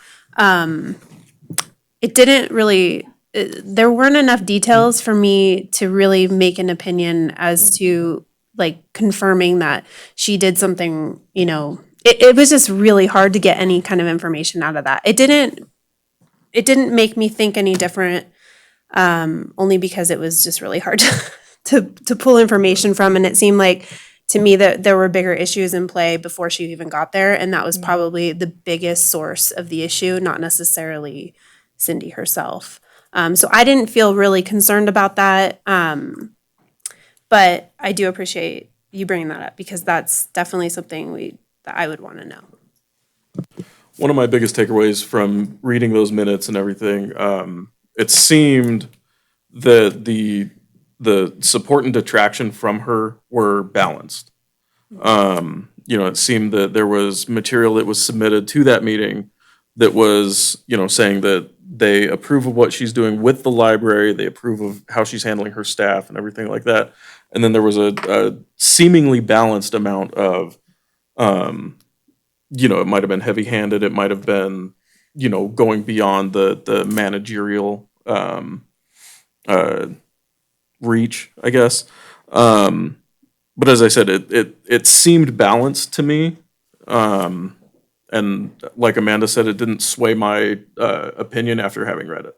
Speaker 4: it didn't really, there weren't enough details for me to really make an opinion as to like confirming that she did something, it was just really hard to get any kind of information out of that. It didn't make me think any different, only because it was just really hard to pull information from. And it seemed like to me that there were bigger issues in play before she even got there. And that was probably the biggest source of the issue, not necessarily Cindy herself. So I didn't feel really concerned about that. But I do appreciate you bringing that up because that's definitely something that I would want to know.
Speaker 1: One of my biggest takeaways from reading those minutes and everything, it seemed that the support and detraction from her were balanced. It seemed that there was material that was submitted to that meeting that was, saying that they approve of what she's doing with the library, they approve of how she's handling her staff and everything like that. And then there was a seemingly balanced amount of, it might have been heavy-handed, it might have been, going beyond the managerial reach, I guess. But as I said, it seemed balanced to me. And like Amanda said, it didn't sway my opinion after having read it.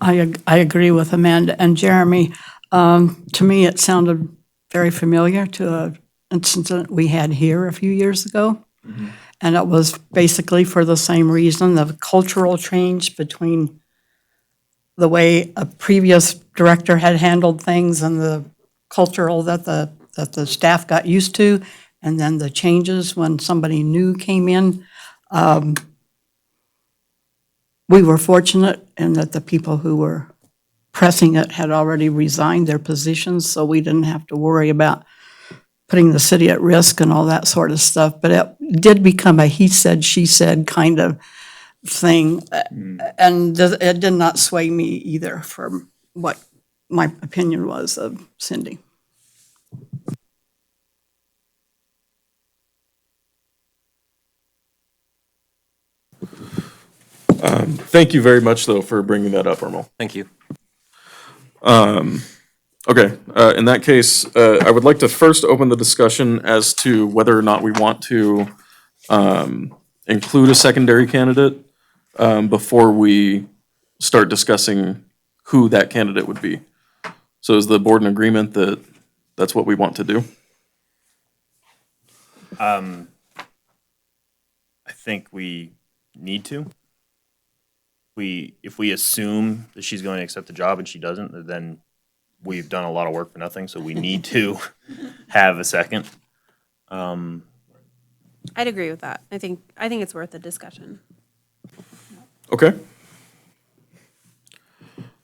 Speaker 3: I agree with Amanda and Jeremy. To me, it sounded very familiar to an incident we had here a few years ago. And it was basically for the same reason, the cultural change between the way a previous director had handled things and the cultural that the staff got used to, and then the changes when somebody new came in. We were fortunate in that the people who were pressing it had already resigned their positions, so we didn't have to worry about putting the city at risk and all that sort of stuff. But it did become a he said, she said kind of thing. And it did not sway me either from what my opinion was of Cindy.
Speaker 1: Thank you very much, though, for bringing that up, Ermal.
Speaker 10: Thank you.
Speaker 1: Okay, in that case, I would like to first open the discussion as to whether or not we want to include a secondary candidate before we start discussing who that candidate would be. So is the board in agreement that that's what we want to do?
Speaker 8: I think we need to. If we assume that she's going to accept the job and she doesn't, then we've done a lot of work for nothing, so we need to have a second.
Speaker 4: I'd agree with that. I think it's worth a discussion.
Speaker 1: Okay.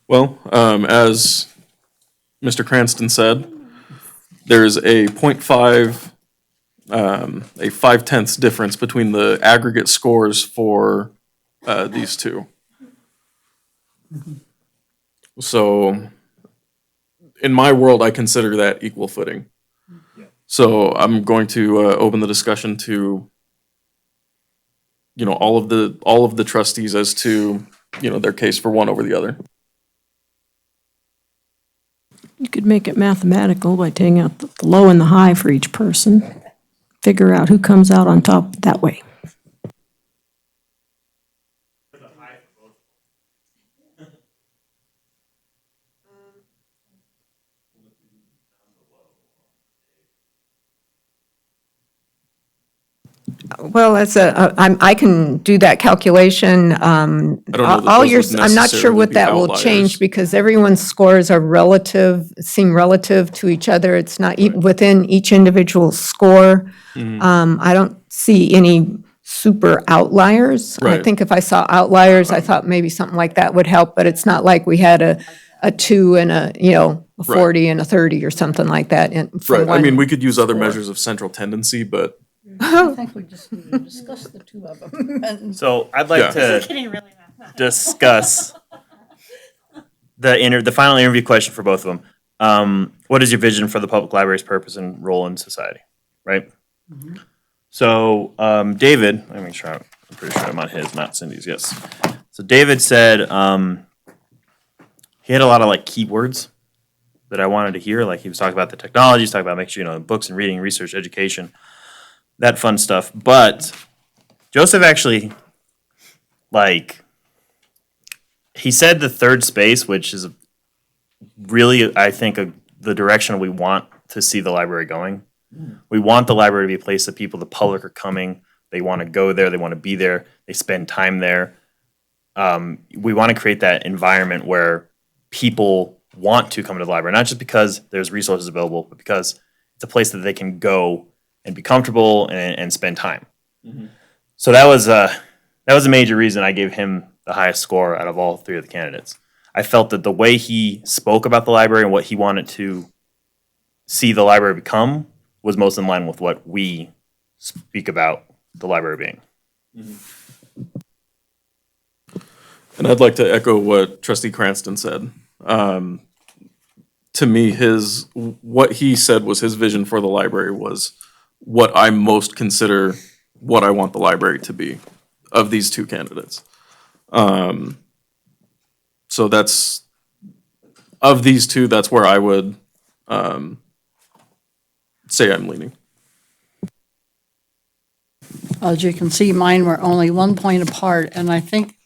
Speaker 1: Well, as Mr. Cranston said, there's a 0.5, a 5/10 difference between the aggregate scores for these two. So in my world, I consider that equal footing. So I'm going to open the discussion to, all of the trustees as to, their case for one over the other.
Speaker 5: You could make it mathematical by taking out the low and the high for each person. Figure out who comes out on top that way.
Speaker 6: Well, I can do that calculation.
Speaker 1: know that
Speaker 6: All
Speaker 1: those
Speaker 6: your,
Speaker 1: would
Speaker 6: I'm not sure
Speaker 1: necessarily
Speaker 6: what
Speaker 1: be
Speaker 6: that will
Speaker 1: outliers.
Speaker 6: change because everyone's scores are seem relative to each other. It's not within each individual score. I don't see any super outliers. I
Speaker 1: Right.
Speaker 6: think if I saw outliers, I thought maybe something like that would help, but it's not like we had a 2 and a 40 and a 30 or something like that.
Speaker 1: Right, I mean, we could use other measures of central tendency, but
Speaker 3: I think we just need to discuss the two of them.
Speaker 8: So I'd like
Speaker 1: Yeah.
Speaker 8: to discuss the final interview question for both of them. What is your vision for the public library's purpose and role in society, right? So David, let me make sure, I'm pretty sure I'm on his, not Cindy's, yes. So David said he had a lot of keywords that I wanted to hear. Like he was talking about the technology, he's talking about making sure books and reading, research, education, that fun stuff. But Joseph actually, he said the third space, which is really, I think, the direction we want to see the library going. We want the library to be a place that the public are coming They want to go there. They want to be there. They spend time there. We want to create that environment where people want to come to the library, not just because there's resources available, but because it's a place that they can go and be comfortable and spend time. So that was a major reason I gave him the highest score out of all three of the candidates. I felt that the way he spoke about the library and what he wanted to see the library become was most in line with what we speak about the library being.
Speaker 1: And I'd like to echo what Trustee Cranston said. To me, what he said was his vision for the library was what I most consider what I want the library to be of these two candidates. So that's, of these two, that's where I would say I'm leaning.
Speaker 3: As you can see, mine were only 1 point apart, and I think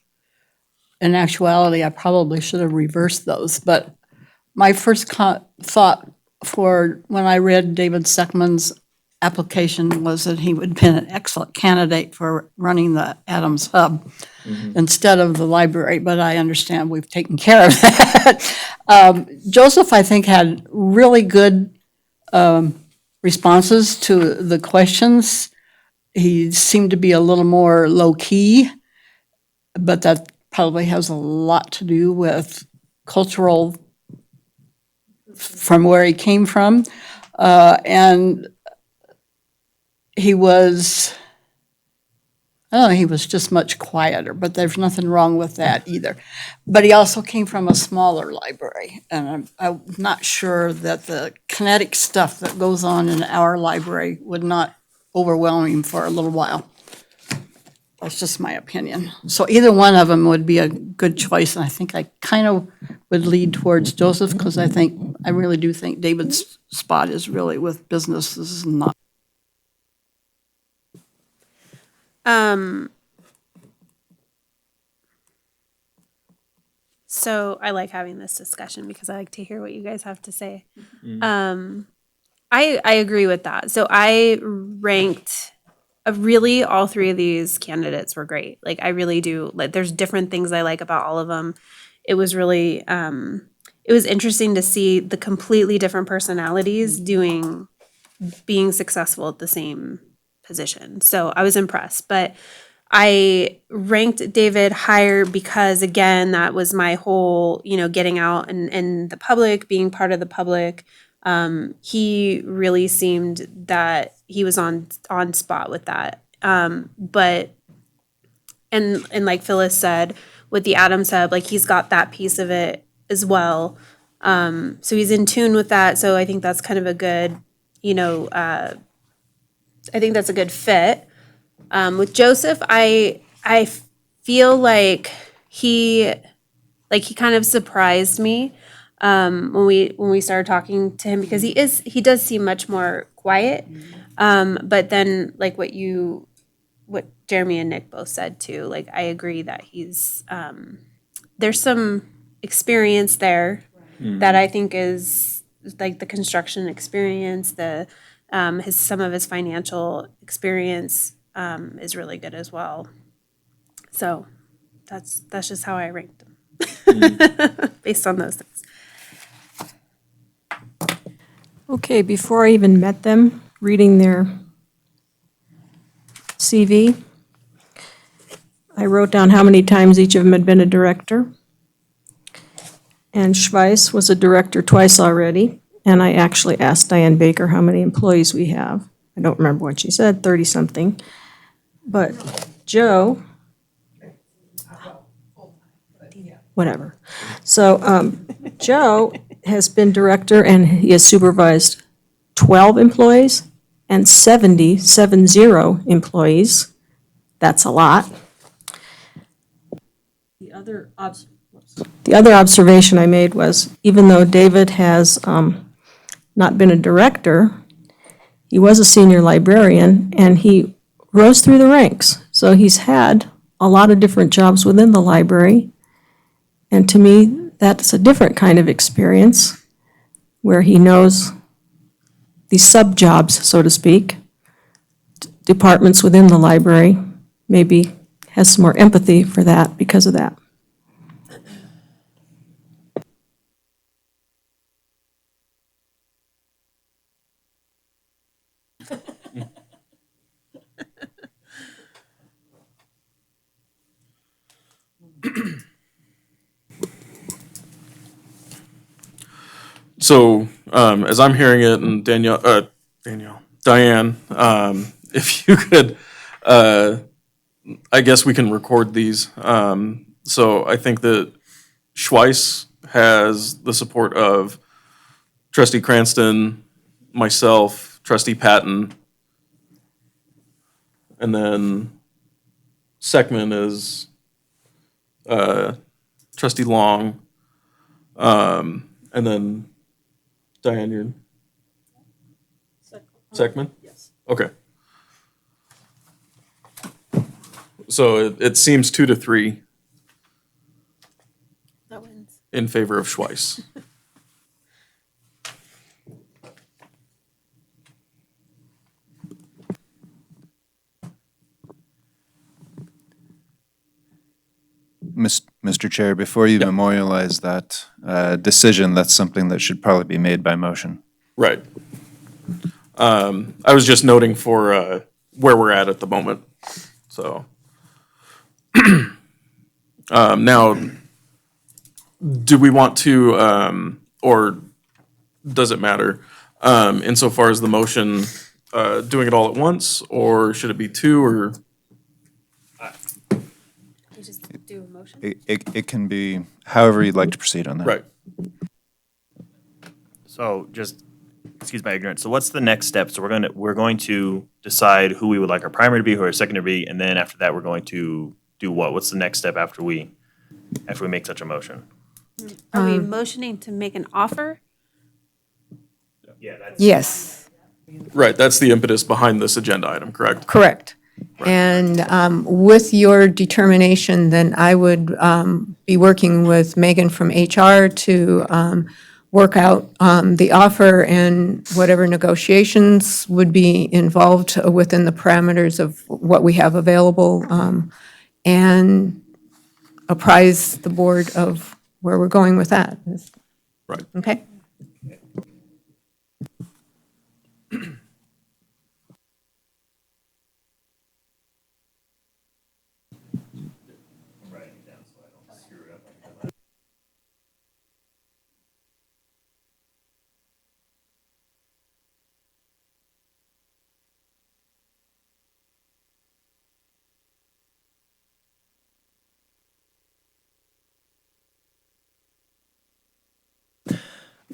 Speaker 3: in actuality, I probably should have reversed those. But my first thought for when I read David Seckman's application was that he would have been an excellent candidate for running the Adams Hub instead of the library, but I understand we've taken care of that. Joseph, I think, had really good responses to the questions. He seemed to be a little more low-key, but that probably has a lot to do with cultural, from where he came from. And he was, I don't know, he was just much quieter, but there's nothing wrong with that either. But he also came from a smaller library, and I'm not sure that the kinetic stuff that goes on in our library would not overwhelm him for a little while. That's just my opinion. So either one of them would be a good choice, and I think I kind of would lead towards Joseph, because I really do think David's spot is really with businesses and not.
Speaker 4: So I like having this discussion because I like to hear what you guys have to say. I agree with that. So I ranked really all three of these candidates were great. Like I really do. Like there's different things I like about all of them. It was really it was interesting to see the completely different personalities being successful at the same position. So I was impressed, but I ranked David higher because, again, that was my whole, getting out and the public, being part of the public. He really seemed that he was on spot with that. But like Phyllis said, with the Adams Hub, like he's got that piece of it as well. So he's in tune with that. So I think that's kind of a good, I think that's a good fit. With Joseph, I feel like he kind of surprised me when we started talking to him, because he does seem much more quiet. But then like what Jeremy and Nick both said too, like I agree that he's there's some experience there that I think is like the construction experience, some of his financial experience is really good as well. So that's just how I ranked them based on those things.
Speaker 5: Okay, before I even met them, reading their CV, I wrote down how many times each of them had been a director. And Schweiss was a director twice already. And I actually asked Diane Baker how many employees we have. I don't remember what she said, 30-something. But Joe, whatever. So Joe has been director, and he has supervised 12 employees and 70 employees. That's a lot. The other observation I made was, even though David has not been a director, he was a senior librarian, and he rose through the ranks. So he's had a lot of different jobs within the library. And to me, that's a different kind of experience, where he knows the sub-jobs, so to speak, departments within the library maybe has some more empathy for that because of that.
Speaker 1: So, as I'm hearing it, and Diane, if you could, I guess we can record these. So I think that Schweiss has the support of Trustee Cranston, myself, Trustee Patton, and then Seckman is Trustee Long, and then Diane, you're Seckman? Yes. Okay. So it seems 2-3
Speaker 4: That wins.
Speaker 1: in favor of Schweiss.
Speaker 9: Mr. Chair, before you memorialize that decision, that's something that should probably be made by motion.
Speaker 1: Right. I was just noting for where we're at the moment. So now, do we want to, or does it matter? Insofar as the motion, doing it all at once, or should it be two, or?
Speaker 4: You just do a motion?
Speaker 9: It can be however you'd like to proceed on that.
Speaker 1: Right.
Speaker 8: So just, excuse my ignorance, so what's the next step? So we're going to decide who we would like our primary to be, who our secondary to be, and then after that, we're going to do what? What's the next step after we make such a motion?
Speaker 4: Are we motioning to make an offer?
Speaker 8: Yeah, that's.
Speaker 6: Yes,
Speaker 1: Right, that's the impetus behind this agenda item, correct?
Speaker 6: correct. And with your determination, then I would be working with Megan from HR to work out the offer and whatever negotiations would be involved within the parameters of what we have available, and apprise the board of where we're going with that.
Speaker 1: Right.
Speaker 6: Okay?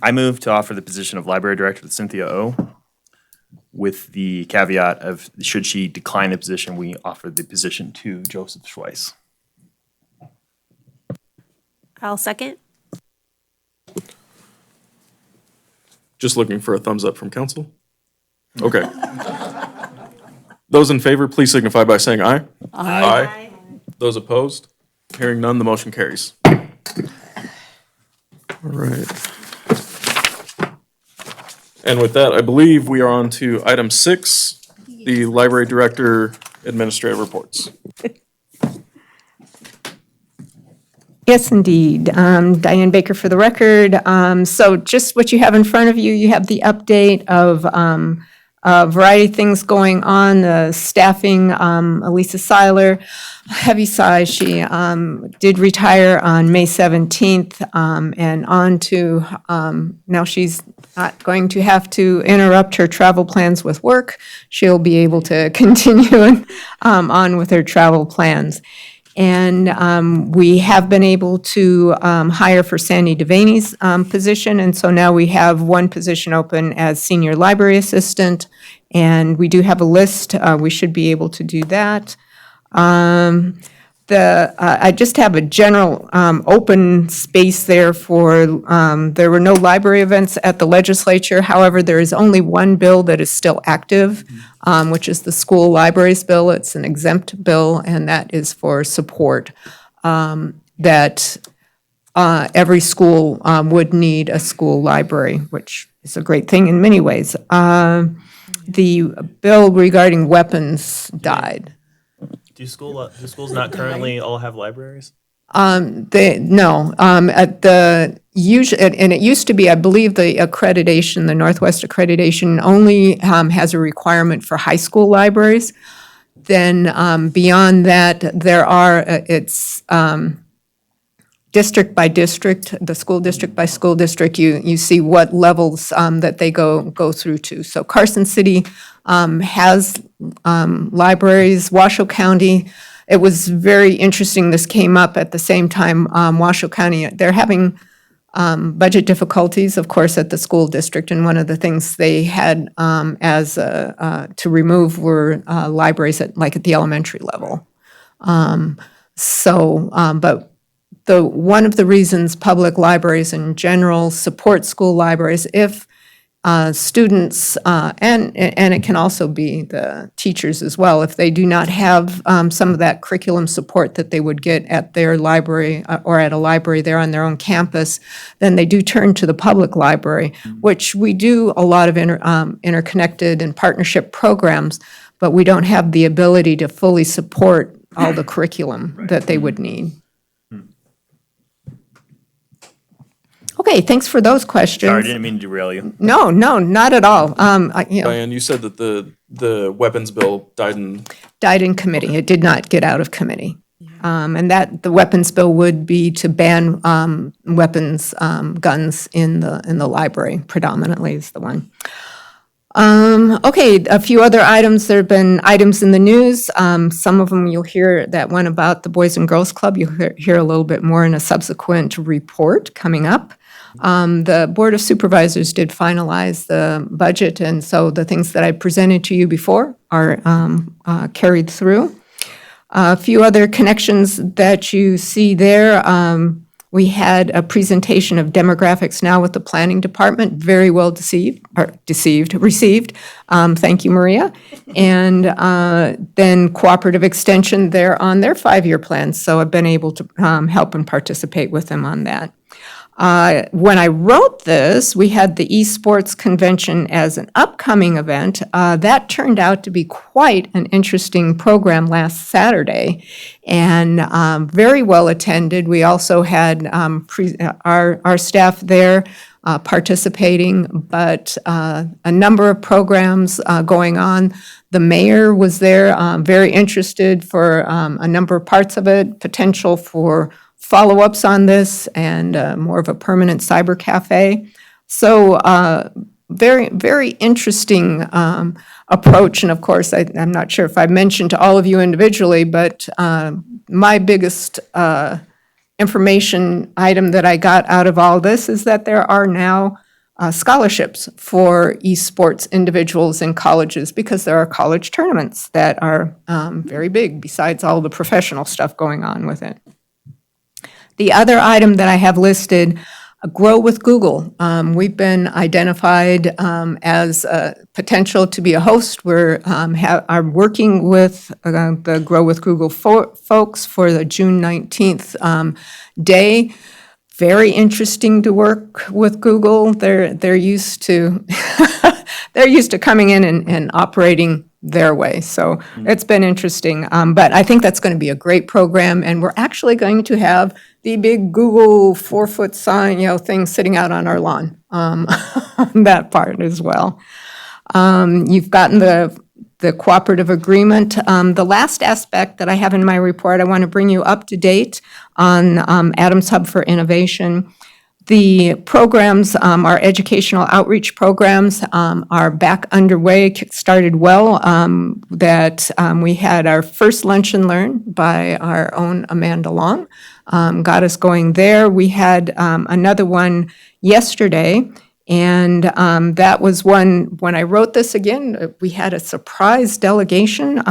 Speaker 8: I move to offer the position of library director to Cynthia O, with the caveat of, should she decline the position, we offer the position to Joseph Schweiss.
Speaker 4: I'll second.
Speaker 1: Just looking for a thumbs up from council? Okay. Those in favor, please signify by saying aye. Aye. Those opposed? Hearing none, the motion carries. All right. And with that, I believe we are on to item 6, the library director administrative reports.
Speaker 6: Yes, indeed. Diane Baker for the record. So just what you have in front of you, you have the update of a variety of things going on, the staffing, Elisa Seiler, heavy sigh, she did retire on May 17th, and on to, now she's not going to have to interrupt her travel plans with work. She'll be able to continue on with her travel plans. And we have been able to hire for Sandy Devaney's position, and so now we have one position open as senior library assistant, and we do have a list. We should be able to do that. I just have a general open space there for, there were no library events at the legislature. However, there is only one bill that is still active, which is the school libraries bill. It's an exempt bill, and that is for support, that every school would need a school library, which is a great thing in many ways. the bill regarding weapons died.
Speaker 8: Do schools not currently all have libraries?
Speaker 6: No, at the usual, and it used to be, I believe the accreditation, the Northwest accreditation only has a requirement for high school libraries. Then beyond that, there are, it's district by district, the school district by school district, you see what levels that they go through to. So Carson City has libraries, Washoe County. It was very interesting, this came up at the same time, Washoe County, they're having budget difficulties, of course, at the school district, and one of the things they had to remove were libraries at the elementary level. But one of the reasons public libraries in general support school libraries, if students, and it can also be the teachers as well, if they do not have some of that curriculum support that they would get at their library or at a library there on their own campus, then they do turn to the public library, which we do a lot of interconnected and partnership programs, but we don't have the ability to fully support all the curriculum that they would need. Okay, thanks for those questions.
Speaker 8: Sorry, I didn't mean to derail you.
Speaker 6: No, not at all.
Speaker 1: Diane, you said that the weapons bill
Speaker 6: Died in committee. It did not get out of committee. And that the weapons bill would be to ban weapons, guns in the library predominantly is the one. Okay, a few other items. There have been items in the news. Some of them you'll hear, that one about the Boys and Girls Club, you'll hear a little bit more in a subsequent report coming up. The Board of Supervisors did finalize the budget, and so the things that I presented to you before are carried through. A few other connections that you see there. We had a presentation of demographics now with the planning department, very well received. Thank you, Maria. And then cooperative extension, they're on their 5-year plan, so I've been able to help and participate with them on that. When I wrote this, we had the esports convention as an upcoming event. That turned out to be quite an interesting program last Saturday and very well attended. We also had our staff there participating, but a number of programs going on. The mayor was there, very interested for a number of parts of it, potential for follow-ups on this and more of a permanent cyber cafe. So very, very interesting approach. And of course, I'm not sure if I mentioned to all of you individually, but my biggest information item that I got out of all this is that there are now scholarships for esports individuals in colleges because there are college tournaments that are very big besides all the professional stuff going on with it. The other item that I have listed, Grow with Google. We've been identified as potential to be a host. We're are working with the Grow with Google folks for the June 19th day. Very interesting to work with Google. They're used to they're used to coming in and operating their way. So it's been interesting. But I think that's going to be a great program. And we're actually going to have the big Google 4-foot sign, thing sitting out on our lawn, on that part as well. You've gotten the cooperative agreement. The last aspect that I have in my report, I want to bring you up to date on Adams Hub for Innovation. The programs, our educational outreach programs, are back underway, started well. We had our first Lunch and Learn by our own Amanda Long, got us going there. We had another one yesterday, and that was one, when I wrote this again, we had a surprise delegation.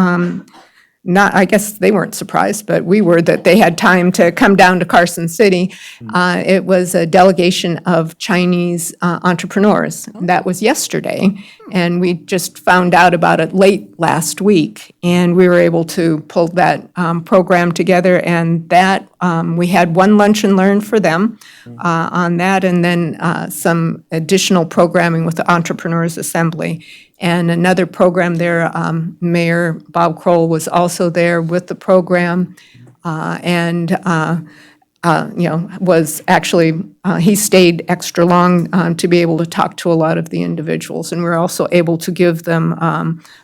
Speaker 6: I guess they weren't surprised, but we were, that they had time to come down to Carson City. It was a delegation of Chinese entrepreneurs. That was yesterday, and we just found out about it late last week, and we were able to pull that program together, and that we had one Lunch and Learn for them on that, and then some additional programming with the Entrepreneurs Assembly. and another program there. Mayor Bob Kroll was also there with the program, and was actually, he stayed extra long to be able to talk to a lot of the individuals. And we were also able to give them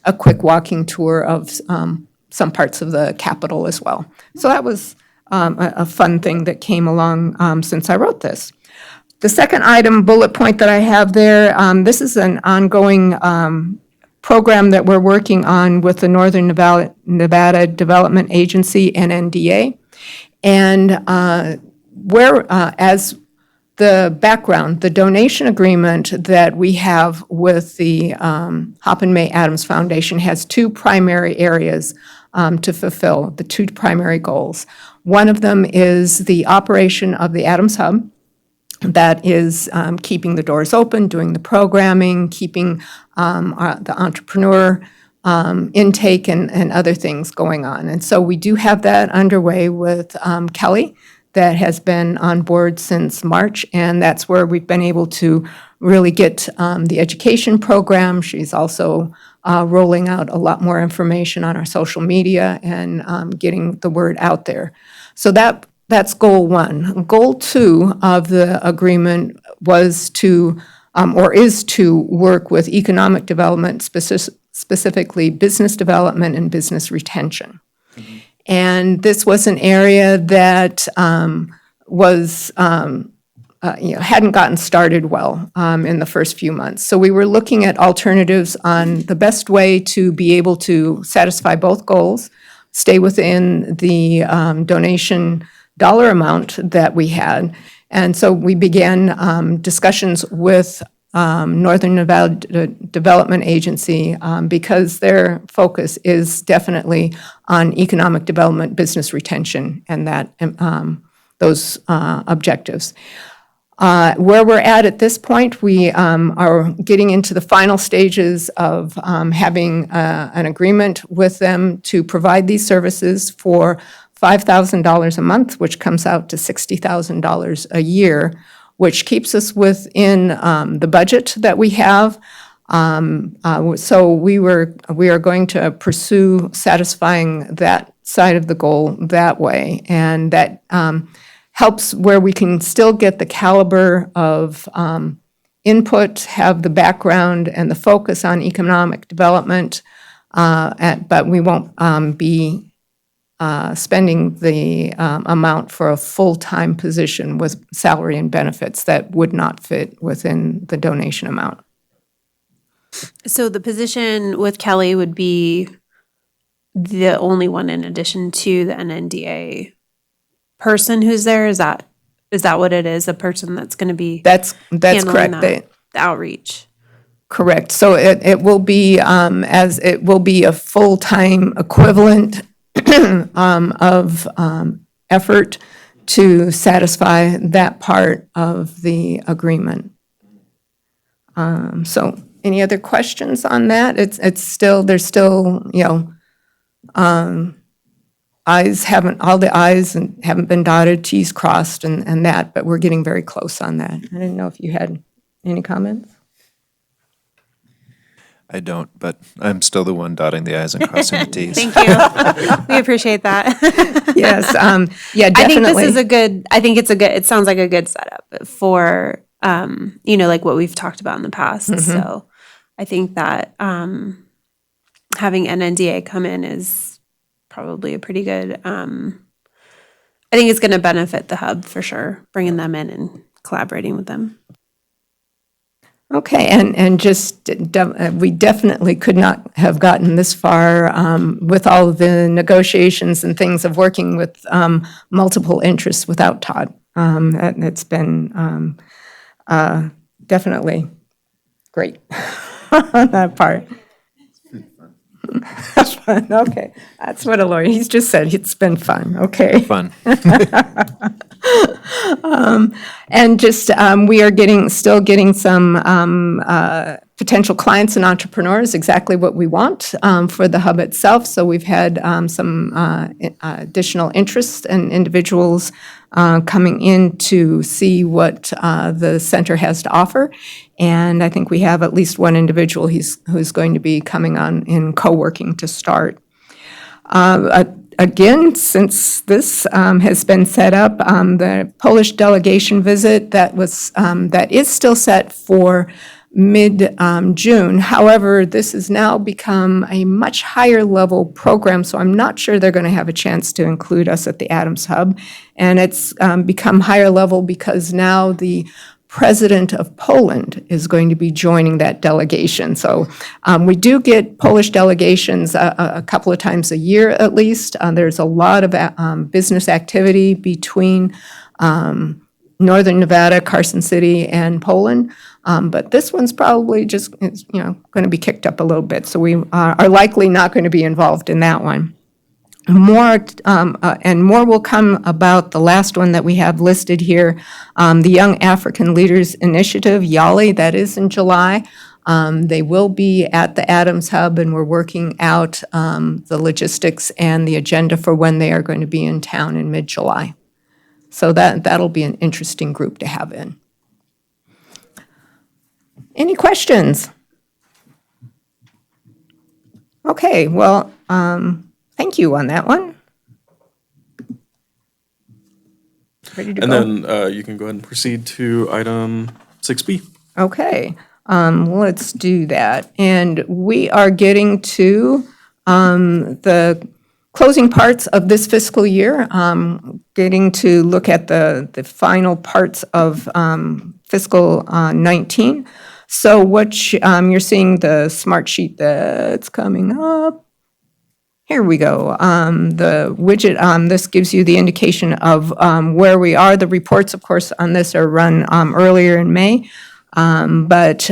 Speaker 6: a quick walking tour of some parts of the Capitol as well. So that was a fun thing that came along since I wrote this. The second item, bullet point that I have there, this is an ongoing program that we're working on with the Northern Nevada Development Agency, NNDA. And as the background, the donation agreement that we have with the Hoppin May Adams Foundation has two primary areas to fulfill, the two primary goals. One of them is the operation of the Adams Hub, that is keeping the doors open, doing the programming, keeping the entrepreneur intake and other things going on. And so we do have that underway with Kelly, that has been on board since March, and that's where we've been able to really get the education program. She's also rolling out a lot more information on our social media and getting the word out there. So that's goal one. Goal two of the agreement was to, or is to work with economic development, specifically business development and business retention. And this was an area that hadn't gotten started well in the first few months. So we were looking at alternatives on the best way to be able to satisfy both goals, stay within the donation dollar amount that we had. And so we began discussions with Northern Nevada Development Agency because their focus is definitely on economic development, business retention, and those objectives. Where we're at this point, we are getting into the final stages of having an agreement with them to provide these services for $5,000 a month, which comes out to $60,000 a year, which keeps us within the budget that we have. So we are going to pursue satisfying that side of the goal that way, and that helps where we can still get the caliber of input, have the background and the focus on economic development, but we won't be spending the amount for a full-time position with salary and benefits that would not fit within the donation amount.
Speaker 4: So the position with Kelly would be the only one in addition to the NNDA person who's there? Is that what it is? A person that's going to be
Speaker 6: That's
Speaker 4: handling
Speaker 6: correct.
Speaker 4: the outreach?
Speaker 6: Correct. So it will be a full-time equivalent of effort to satisfy that part of the agreement. So any other questions on that? There's still, all the I's haven't been dotted, T's crossed and that, but we're getting very close on that. I didn't know if you had any comments?
Speaker 9: I don't, but I'm still the one dotting the i's and crossing the t's.
Speaker 4: Thank you. We appreciate that.
Speaker 6: Yes, yeah,
Speaker 4: I think
Speaker 6: definitely.
Speaker 4: It sounds like a good setup for, like what we've talked about in the past.
Speaker 6: Mm-hmm.
Speaker 4: So I think that having NNDA come in is probably a pretty good, I think it's going to benefit the hub for sure, bringing them in and collaborating with them.
Speaker 6: Okay, and just, we definitely could not have gotten this far with all of the negotiations and things of working with multiple interests without Todd. It's been definitely great on that part. That's fun, okay. That's what a lawyer, he's just said, it's been fun, okay.
Speaker 9: Fun.
Speaker 6: And just, we are still getting some potential clients and entrepreneurs, exactly what we want for the hub itself. So we've had some additional interest and individuals coming in to see what the center has to offer. And I think we have at least one individual who's going to be coming on in co-working to start. Again, since this has been set up, the Polish delegation visit that is still set for mid-June. However, this has now become a much higher level program, so I'm not sure they're going to have a chance to include us at the Adams Hub. And it's become higher level because now the President of Poland is going to be joining that delegation. So we do get Polish delegations a couple of times a year at least. There's a lot of business activity between Northern Nevada, Carson City, and Poland. But this one's probably just, going to be kicked up a little bit. So we are likely not going to be involved in that one. More will come about the last one that we have listed here, the Young African Leaders Initiative, YALI, that is in July. They will be at the Adams Hub, and we're working out the logistics and the agenda for when they are going to be in town in mid-July. So that'll be an interesting group to have in. Any questions? Okay, well, thank you on that one. Ready to
Speaker 1: And
Speaker 6: go?
Speaker 1: then you can go ahead and proceed to item 6B.
Speaker 6: Okay, let's do that. And we are getting to the closing parts of this fiscal year, getting to look at the final parts of fiscal 19. So what you're seeing the smart sheet that's coming up. Here we go. The widget, this gives you the indication of where we are. The reports, of course, on this are run earlier in May, but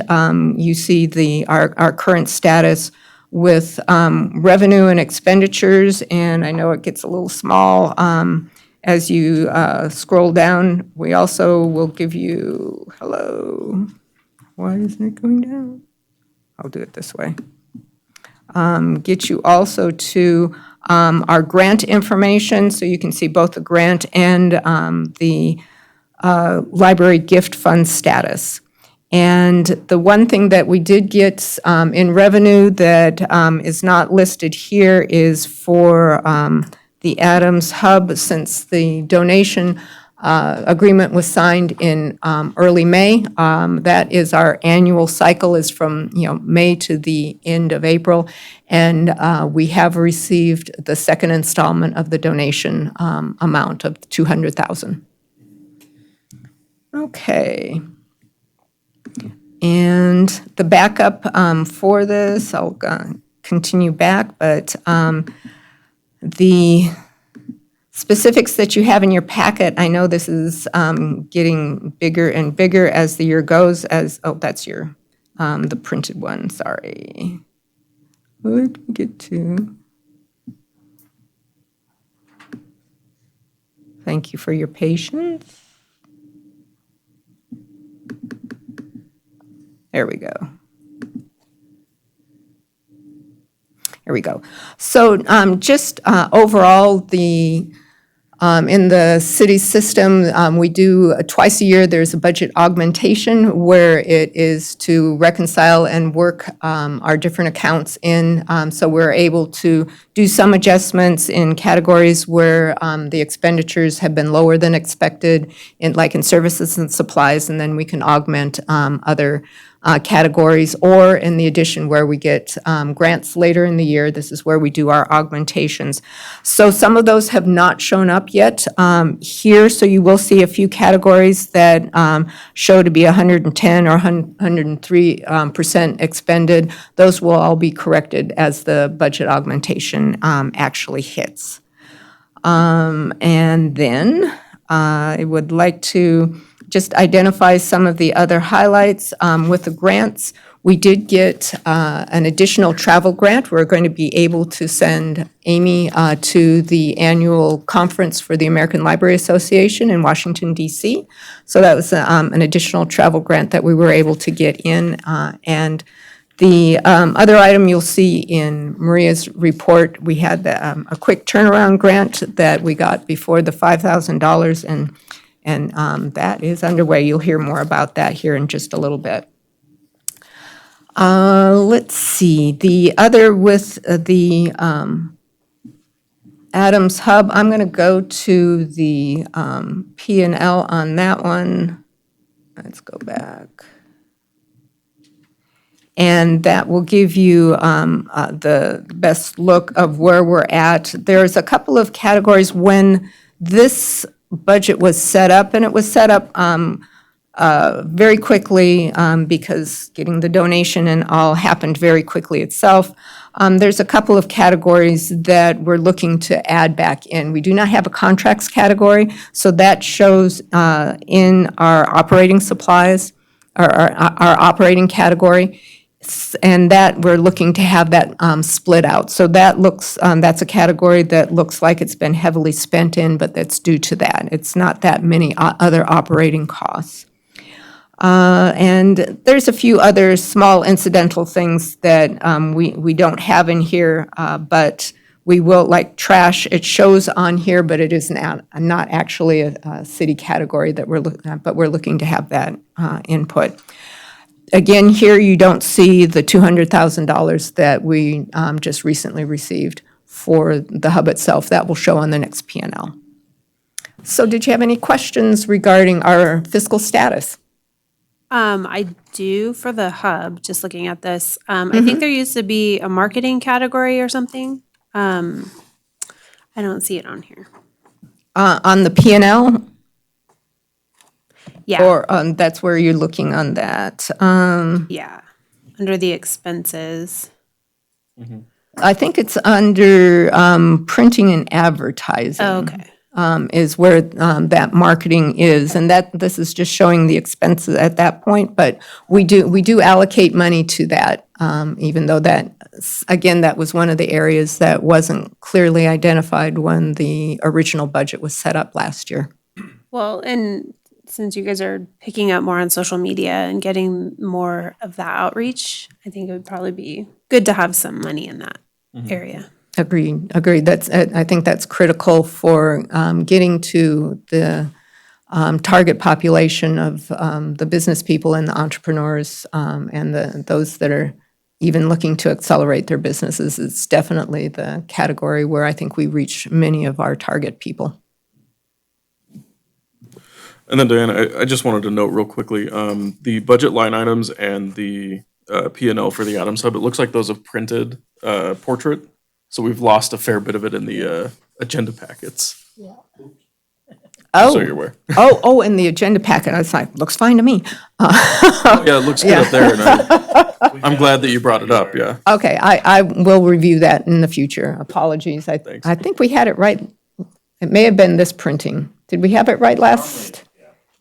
Speaker 6: you see our current status with revenue and expenditures, and I know it gets a little small as you scroll down. We also will give you, hello, why isn't it going down? I'll do it this way. Get you also to our grant information, so you can see both the grant and the library gift fund status. And the one thing that we did get in revenue that is not listed here is for the Adams Hub, since the donation agreement was signed in early May. That is our annual cycle, is from May to the end of April, and we have received the second installment of the donation amount of $200,000. Okay. And the backup for this, I'll continue back, but the specifics that you have in your packet, I know this is getting bigger and bigger as the year goes, that's your, the printed one, sorry. What did we get to? Thank you for your patience. There we go. Here we go. So just overall, in the city system, we do twice a year, there's a budget augmentation where it is to reconcile and work our different accounts in. So we're able to do some adjustments in categories where the expenditures have been lower than expected, like in services and supplies, and then we can augment other categories, or in the addition where we get grants later in the year. This is where we do our augmentations. So some of those have not shown up yet here, so you will see a few categories that show to be 110 or 103% expended. Those will all be corrected as the budget augmentation actually hits. And then I would like to just identify some of the other highlights with the grants. We did get an additional travel grant. We're going to be able to send Amy to the annual conference for the American Library Association in Washington, D.C. So that was an additional travel grant that we were able to get in. And the other item you'll see in Maria's report, we had a quick turnaround grant that we got before the $5,000, and that is underway. You'll hear more about that here in just a little bit. Let's see, the other with the Adams Hub, I'm going to go to the P and L on that one. Let's go back. And that will give you the best look of where we're at. There's a couple of categories when this budget was set up, and it was set up very quickly because getting the donation and all happened very quickly itself. There's a couple of categories that we're looking to add back in. We do not have a contracts category, so that shows in our operating supplies, or our operating category, and that we're looking to have that split out. So that looks, that's a category that looks like it's been heavily spent in, but that's due to that. It's not that many other operating costs. And there's a few other small incidental things that we don't have in here, but we will, like trash, it shows on here, but it is not actually a city category that we're looking at, but we're looking to have that input. Again, here you don't see the $200,000 that we just recently received for the hub itself. That will show on the next P&L. So did you have any questions regarding our fiscal status?
Speaker 4: I do for the hub, just looking at this. I think there used to be a marketing category or something. I don't see it on here.
Speaker 6: On the P&L?
Speaker 4: Yeah.
Speaker 6: Or that's where you're looking on that?
Speaker 4: Yeah. Under the expenses.
Speaker 6: I think it's under printing and advertising.
Speaker 4: Oh, okay.
Speaker 6: Is where that marketing is, and that this is just showing the expenses at that point. But we do allocate money to that, even though that, again, that was one of the areas that wasn't clearly identified when the original budget was set up last year.
Speaker 4: Well, and since you guys are picking up more on social media and getting more of that outreach, I think it would probably be good to have some money in that area.
Speaker 6: Agreed. That's, I think that's critical for getting to the target population of the business people and the entrepreneurs and those that are even looking to accelerate their businesses. It's definitely the category where I think we reach many of our target people.
Speaker 1: And then Diana, I just wanted to note real quickly, the budget line items and the P&L for the Adams Hub, it looks like those have printed portrait. So we've lost a fair bit of it in the agenda packets.
Speaker 6: Oh,
Speaker 1: so you're aware.
Speaker 6: In the agenda packet, I was like, looks fine to me.
Speaker 1: Yeah, it looks good up there, and I'm glad that you brought it up, yeah.
Speaker 6: Okay, I will review that in the future. Apologies.
Speaker 1: Thanks.
Speaker 6: I think we had it right. It may have been this printing. Did we have it right last?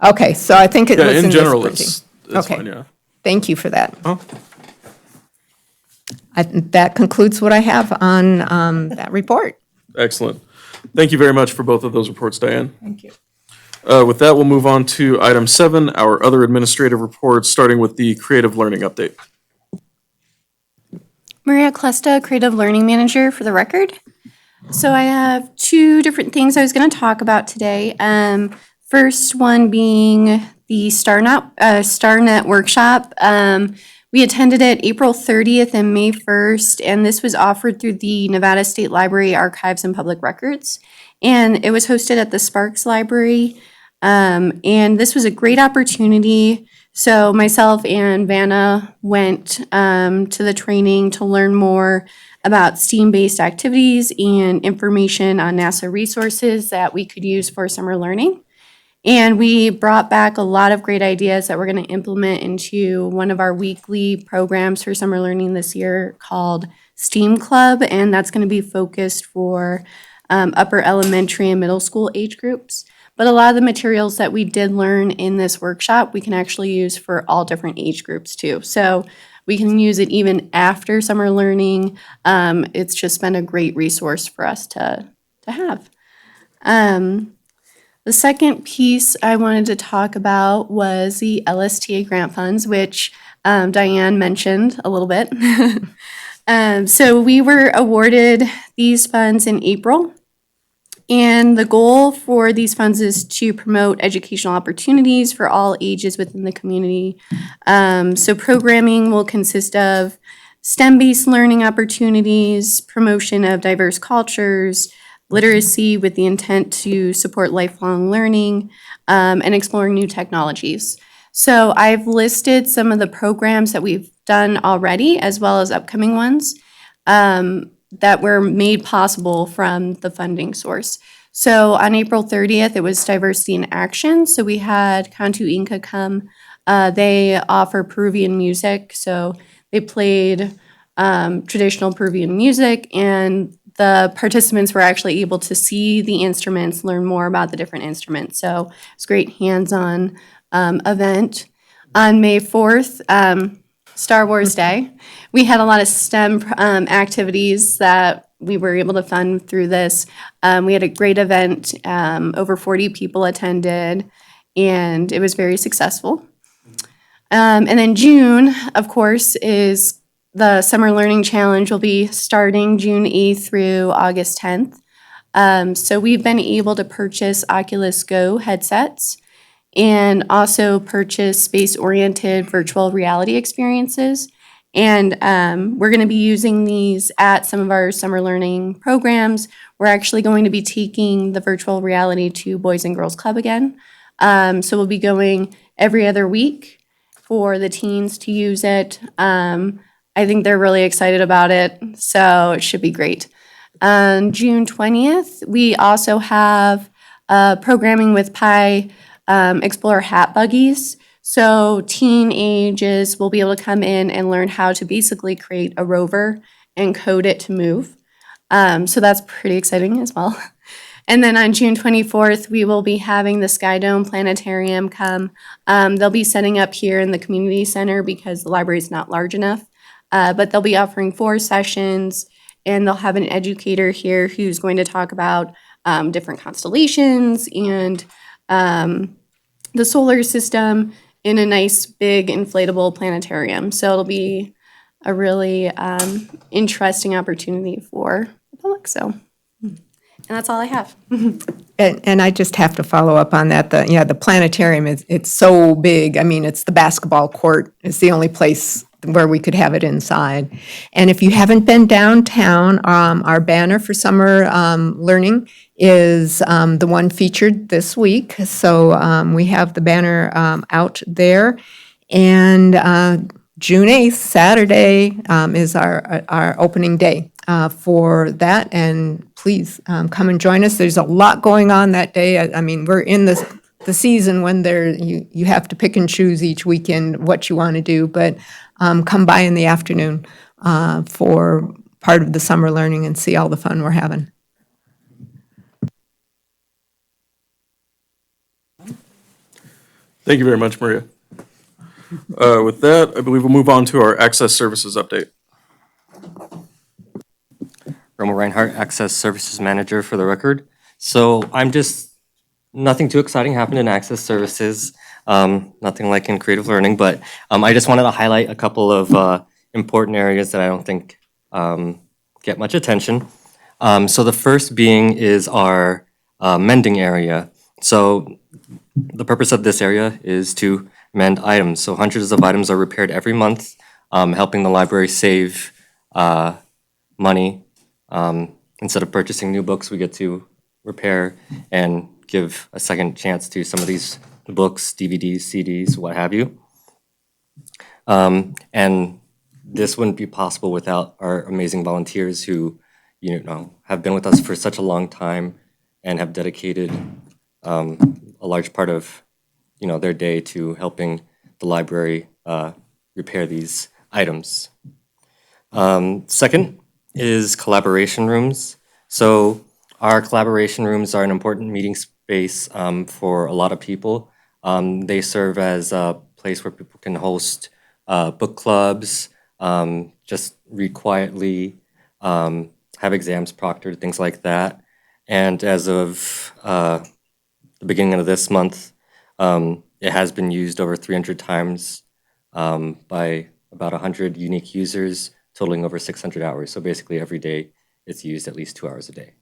Speaker 6: Okay, so I think it
Speaker 1: Yeah,
Speaker 6: was in
Speaker 1: in
Speaker 6: this
Speaker 1: general,
Speaker 6: printing.
Speaker 1: it's
Speaker 6: Okay.
Speaker 1: fine, yeah.
Speaker 6: Thank you for that.
Speaker 1: Oh,
Speaker 6: That concludes what I have on that report.
Speaker 1: excellent. Thank you very much for both of those reports, Diane.
Speaker 6: Thank you.
Speaker 1: With that, we'll move on to item 7, our other administrative reports, starting with the creative learning update.
Speaker 11: Maria Clusta, Creative Learning Manager for the record. So I have 2 different things I was going to talk about today. First one being the StarNet workshop. We attended it April 30th and May 1st, and this was offered through the Nevada State Library Archives and Public Records. And it was hosted at the Sparks Library. And this was a great opportunity. So myself and Vanna went to the training to learn more about STEAM-based activities and information on NASA resources that we could use for summer learning. And we brought back a lot of great ideas that we're going to implement into one of our weekly programs for summer learning this year called STEAM Club. And that's going to be focused for upper elementary and middle school age groups. But a lot of the materials that we did learn in this workshop, we can actually use for all different age groups too. So we can use it even after summer learning. It's just been a great resource for us to have. The second piece I wanted to talk about was the LSTA grant funds, which Diane mentioned a little bit. So we were awarded these funds in April. And the goal for these funds is to promote educational opportunities for all ages within the community. So programming will consist of STEM-based learning opportunities, promotion of diverse cultures, literacy with the intent to support lifelong learning, and exploring new technologies. So I've listed some of the programs that we've done already, as well as upcoming ones that were made possible from the funding source. So on April 30th, it was Diversity in Action. So we had Cantu Inca come. They offer Peruvian music. So they played traditional Peruvian music, and the participants were actually able to see the instruments, learn more about the different instruments. So it's a great hands-on event. On May 4th, Star Wars Day, we had a lot of STEM activities that we were able to fund through this. We had a great event, over 40 people attended, and it was very successful. And then June, of course, is the Summer Learning Challenge will be starting June 8th through August 10th. So we've been able to purchase Oculus Go headsets and also purchase space-oriented virtual reality experiences. And we're going to be using these at some of our summer learning programs. We're actually going to be taking the virtual reality to Boys and Girls Club again. So we'll be going every other week for the teens to use it. I think they're really excited about it, so it should be great. On June 20th, we also have programming with Pi Explorer hat buggies. So teenagers will be able to come in and learn how to basically create a rover and code it to move. So that's pretty exciting as well. And then on June 24th, we will be having the Sky Dome Planetarium come. They'll be setting up here in the community center because the library is not large enough. But they'll be offering 4 sessions, and they'll have an educator here who's going to talk about different constellations and the solar system in a nice big inflatable planetarium. So it'll be a really interesting opportunity for the public. So, and that's all I have.
Speaker 6: And I just have to follow up on that. The planetarium it's so big. I mean, it's the basketball court. It's the only place where we could have it inside. And if you haven't been downtown, our banner for summer learning is the one featured this week. So we have the banner out there. And June 8th, Saturday, is our opening day for that. And please come and join us. There's a lot going on that day. I mean, we're in the season when you have to pick and choose each weekend what you want to do. But come by in the afternoon for part of the summer learning and see all the fun we're having.
Speaker 1: Thank you very much, Maria. With that, I believe we'll move on to our access services update.
Speaker 10: Romo Reinhardt, Access Services Manager for the record. So nothing too exciting happened in Access Services, nothing like in Creative Learning, but I just wanted to highlight a couple of important areas that I don't think get much attention. So the first being is our mending area. So the purpose of this area is to mend items. So hundreds of items are repaired every month, helping the library save money. Instead of purchasing new books, we get to repair and give a second chance to some of these books, DVDs, CDs, what have you. And this wouldn't be possible without our amazing volunteers who, have been with us for such a long time and have dedicated a large part of, their day to helping the library repair these items. Second is collaboration rooms. So our collaboration rooms are an important meeting space for a lot of people. They serve as a place where people can host book clubs, just read quietly, have exams proctored, things like that. And as of the beginning of this month, it has been used over 300 times by about 100 unique users, totaling over 600 hours. So basically every day it's used at least 2 hours a day.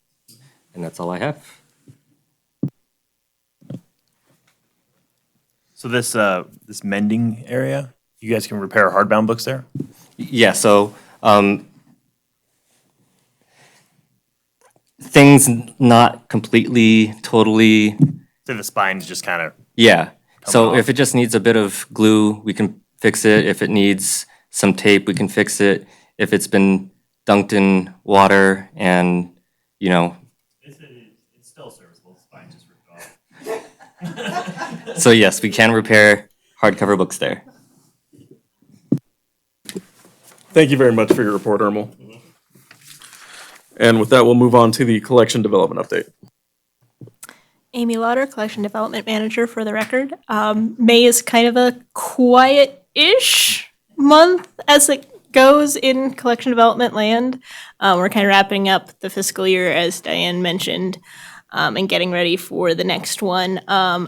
Speaker 10: And that's all I have.
Speaker 8: So this mending area, you guys can repair hardbound books there?
Speaker 10: Yeah, so things not completely, totally,
Speaker 8: Say the spine's just kind of,
Speaker 10: yeah. So
Speaker 8: off.
Speaker 10: if it just needs a bit of glue, we can fix it. If it needs some tape, we can fix it. If it's been dunked in water and, you know,
Speaker 8: it's still serviceable, the spine just ripped off.
Speaker 10: so yes, we can repair hardcover books there.
Speaker 1: Thank you very much for your report, Ermel. And with that, we'll move on to the collection development update.
Speaker 12: Amy Lauder, Collection Development Manager for the record. May is kind of a quiet-ish month as it goes in collection development land. We're kind of wrapping up the fiscal year, as Diane mentioned, and getting ready for the next one. I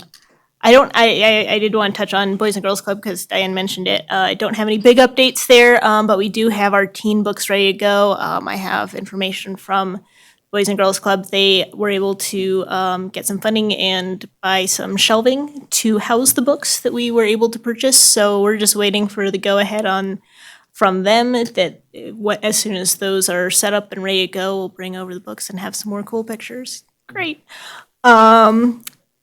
Speaker 12: did want to touch on Boys and Girls Club because Diane mentioned it. I don't have any big updates there, but we do have our teen books ready to go. I have information from Boys and Girls Club. They were able to get some funding and buy some shelving to house the books that we were able to purchase. So we're just waiting for the go-ahead from them that as soon as those are set up and ready to go, we'll bring over the books and have some more cool pictures. Great.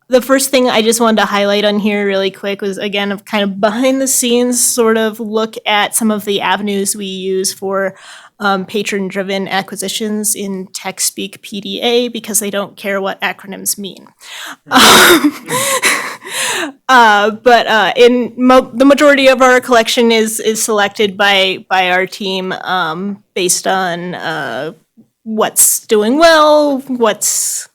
Speaker 12: The first thing I just wanted to highlight on here really quick was, again, a kind of behind the scenes sort of look at some of the avenues we use for patron-driven acquisitions in tech speak PDA because they don't care what acronyms mean. The majority of our collection is selected by our team based on what's doing well, what's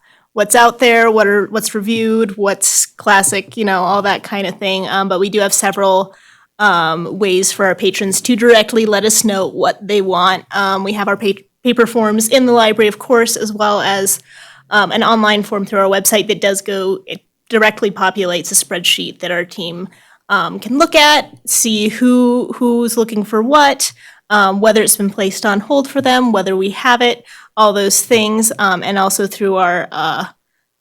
Speaker 12: out there, what's reviewed, what's classic, all that kind of thing. But we do have several ways for our patrons to directly let us know what they want. We have our paper forms in the library, of course, as well as an online form through our website that it directly populates a spreadsheet that our team can look at, see who's looking for what, whether it's been placed on hold for them, whether we have it, all those things. And also through our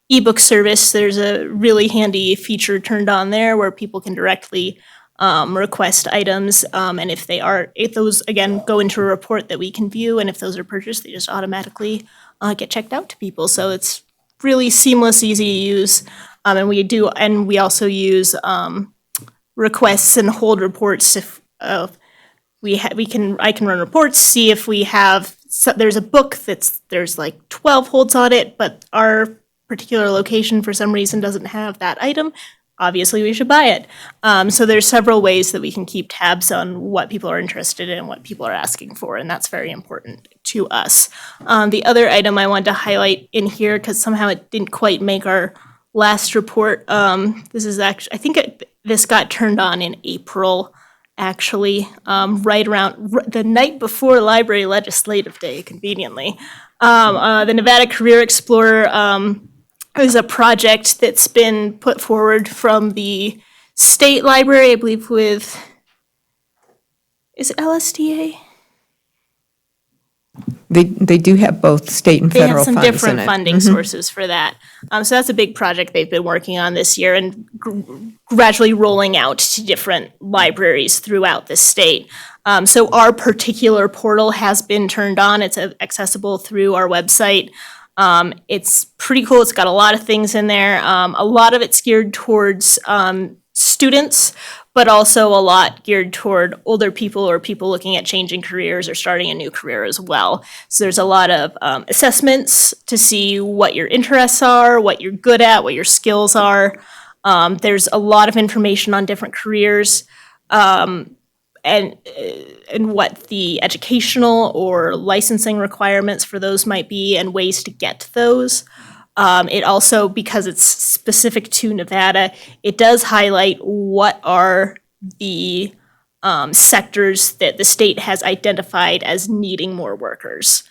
Speaker 12: ebook service, there's a really handy feature turned on there where people can directly request items. And if those, again, go into a report that we can view, and if those are purchased, they just automatically get checked out to people. So it's really seamless, easy to use. And we also use requests and hold reports if I can run reports, see if we have, there's a book there's like 12 holds on it, but our particular location for some reason doesn't have that item. Obviously, we should buy it. So there's several ways that we can keep tabs on what people are interested in, what people are asking for, and that's very important to us. The other item I wanted to highlight in here, because somehow it didn't quite make our last report, this is actually, I think this got turned on in April, actually, right around the night before Library Legislative Day, conveniently. The Nevada Career Explorer is a project that's been put forward from the state library, I believe is it LSTA?
Speaker 6: They do have both state and
Speaker 12: They have
Speaker 6: federal
Speaker 12: some
Speaker 6: funds in
Speaker 12: different
Speaker 6: it.
Speaker 12: funding sources for that. So that's a big project they've been working on this year and gradually rolling out to different libraries throughout the state. So our particular portal has been turned on. It's accessible through our website. It's pretty cool. It's got a lot of things in there. A lot of it's geared towards students, but also a lot geared toward older people or people looking at changing careers or starting a new career as well. So there's a lot of assessments to see what your interests are, what you're good at, what your skills are. There's a lot of information on different careers and what the educational or licensing requirements for those might be and ways to get to those. It also, because it's specific to Nevada, it does highlight what are the sectors that the state has identified as needing more workers.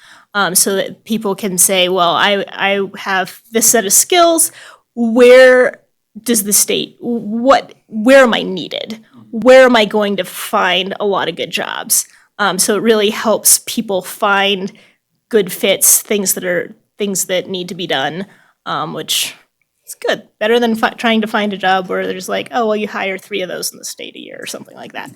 Speaker 12: So that people can say, well, I have this set of skills. Where does the state, where am I needed? Where am I going to find a lot of good jobs? So it really helps people find good fits, things that need to be done, which is good. Better than trying to find a job where there's like, oh, well, you hire 3 of those in the state a year or something like that.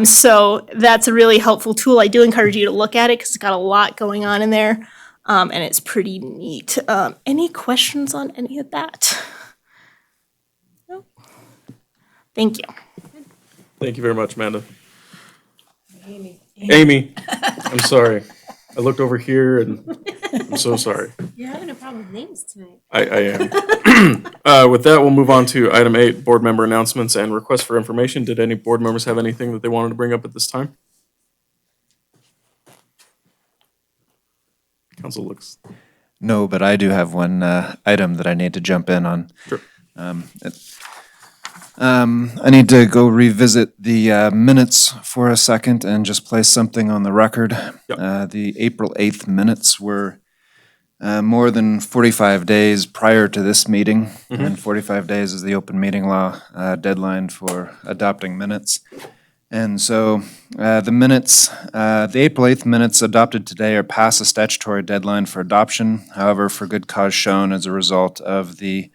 Speaker 12: So that's a really helpful tool. I do encourage you to look at it because it's got a lot going on in there, and it's pretty neat. Any questions on any of that? No? Thank you.
Speaker 1: Thank you very much, Amanda. Amy, I'm sorry. I looked over here and I'm so sorry.
Speaker 4: You're having a problem with names tonight.
Speaker 1: I am. With that, we'll move on to item 8, board member announcements and requests for information. Did any board members have anything that they wanted to bring up at this time? Council looks.
Speaker 9: No, but I do have one item that I need to jump in on.
Speaker 1: Sure.
Speaker 9: I need to go revisit the minutes for a second and just place something on the record.
Speaker 1: Yep.
Speaker 9: The April 8th minutes were more than 45 days prior to this meeting, and 45 days is the open meeting law deadline for adopting minutes. And so the minutes, the April 8th minutes adopted today are past the statutory deadline for adoption. However, for good cause shown as a result of the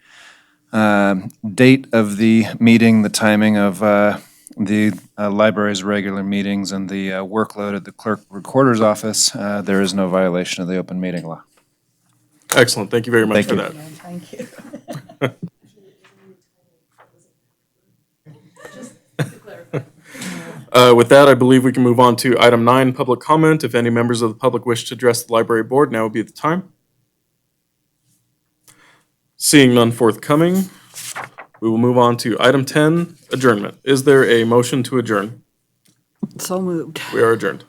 Speaker 9: date of the meeting, the timing of the library's regular meetings, and the workload at the clerk recorder's office, there is no violation of the open meeting law.
Speaker 1: Excellent. Thank you very much for that.
Speaker 3: Thank you.
Speaker 1: With that, I believe we can move on to item 9, public comment. If any members of the public wish to address the library board, now would be the time. Seeing none forthcoming, we will move on to item 10, adjournment. Is there a motion to adjourn?
Speaker 3: So moved.
Speaker 1: We are adjourned.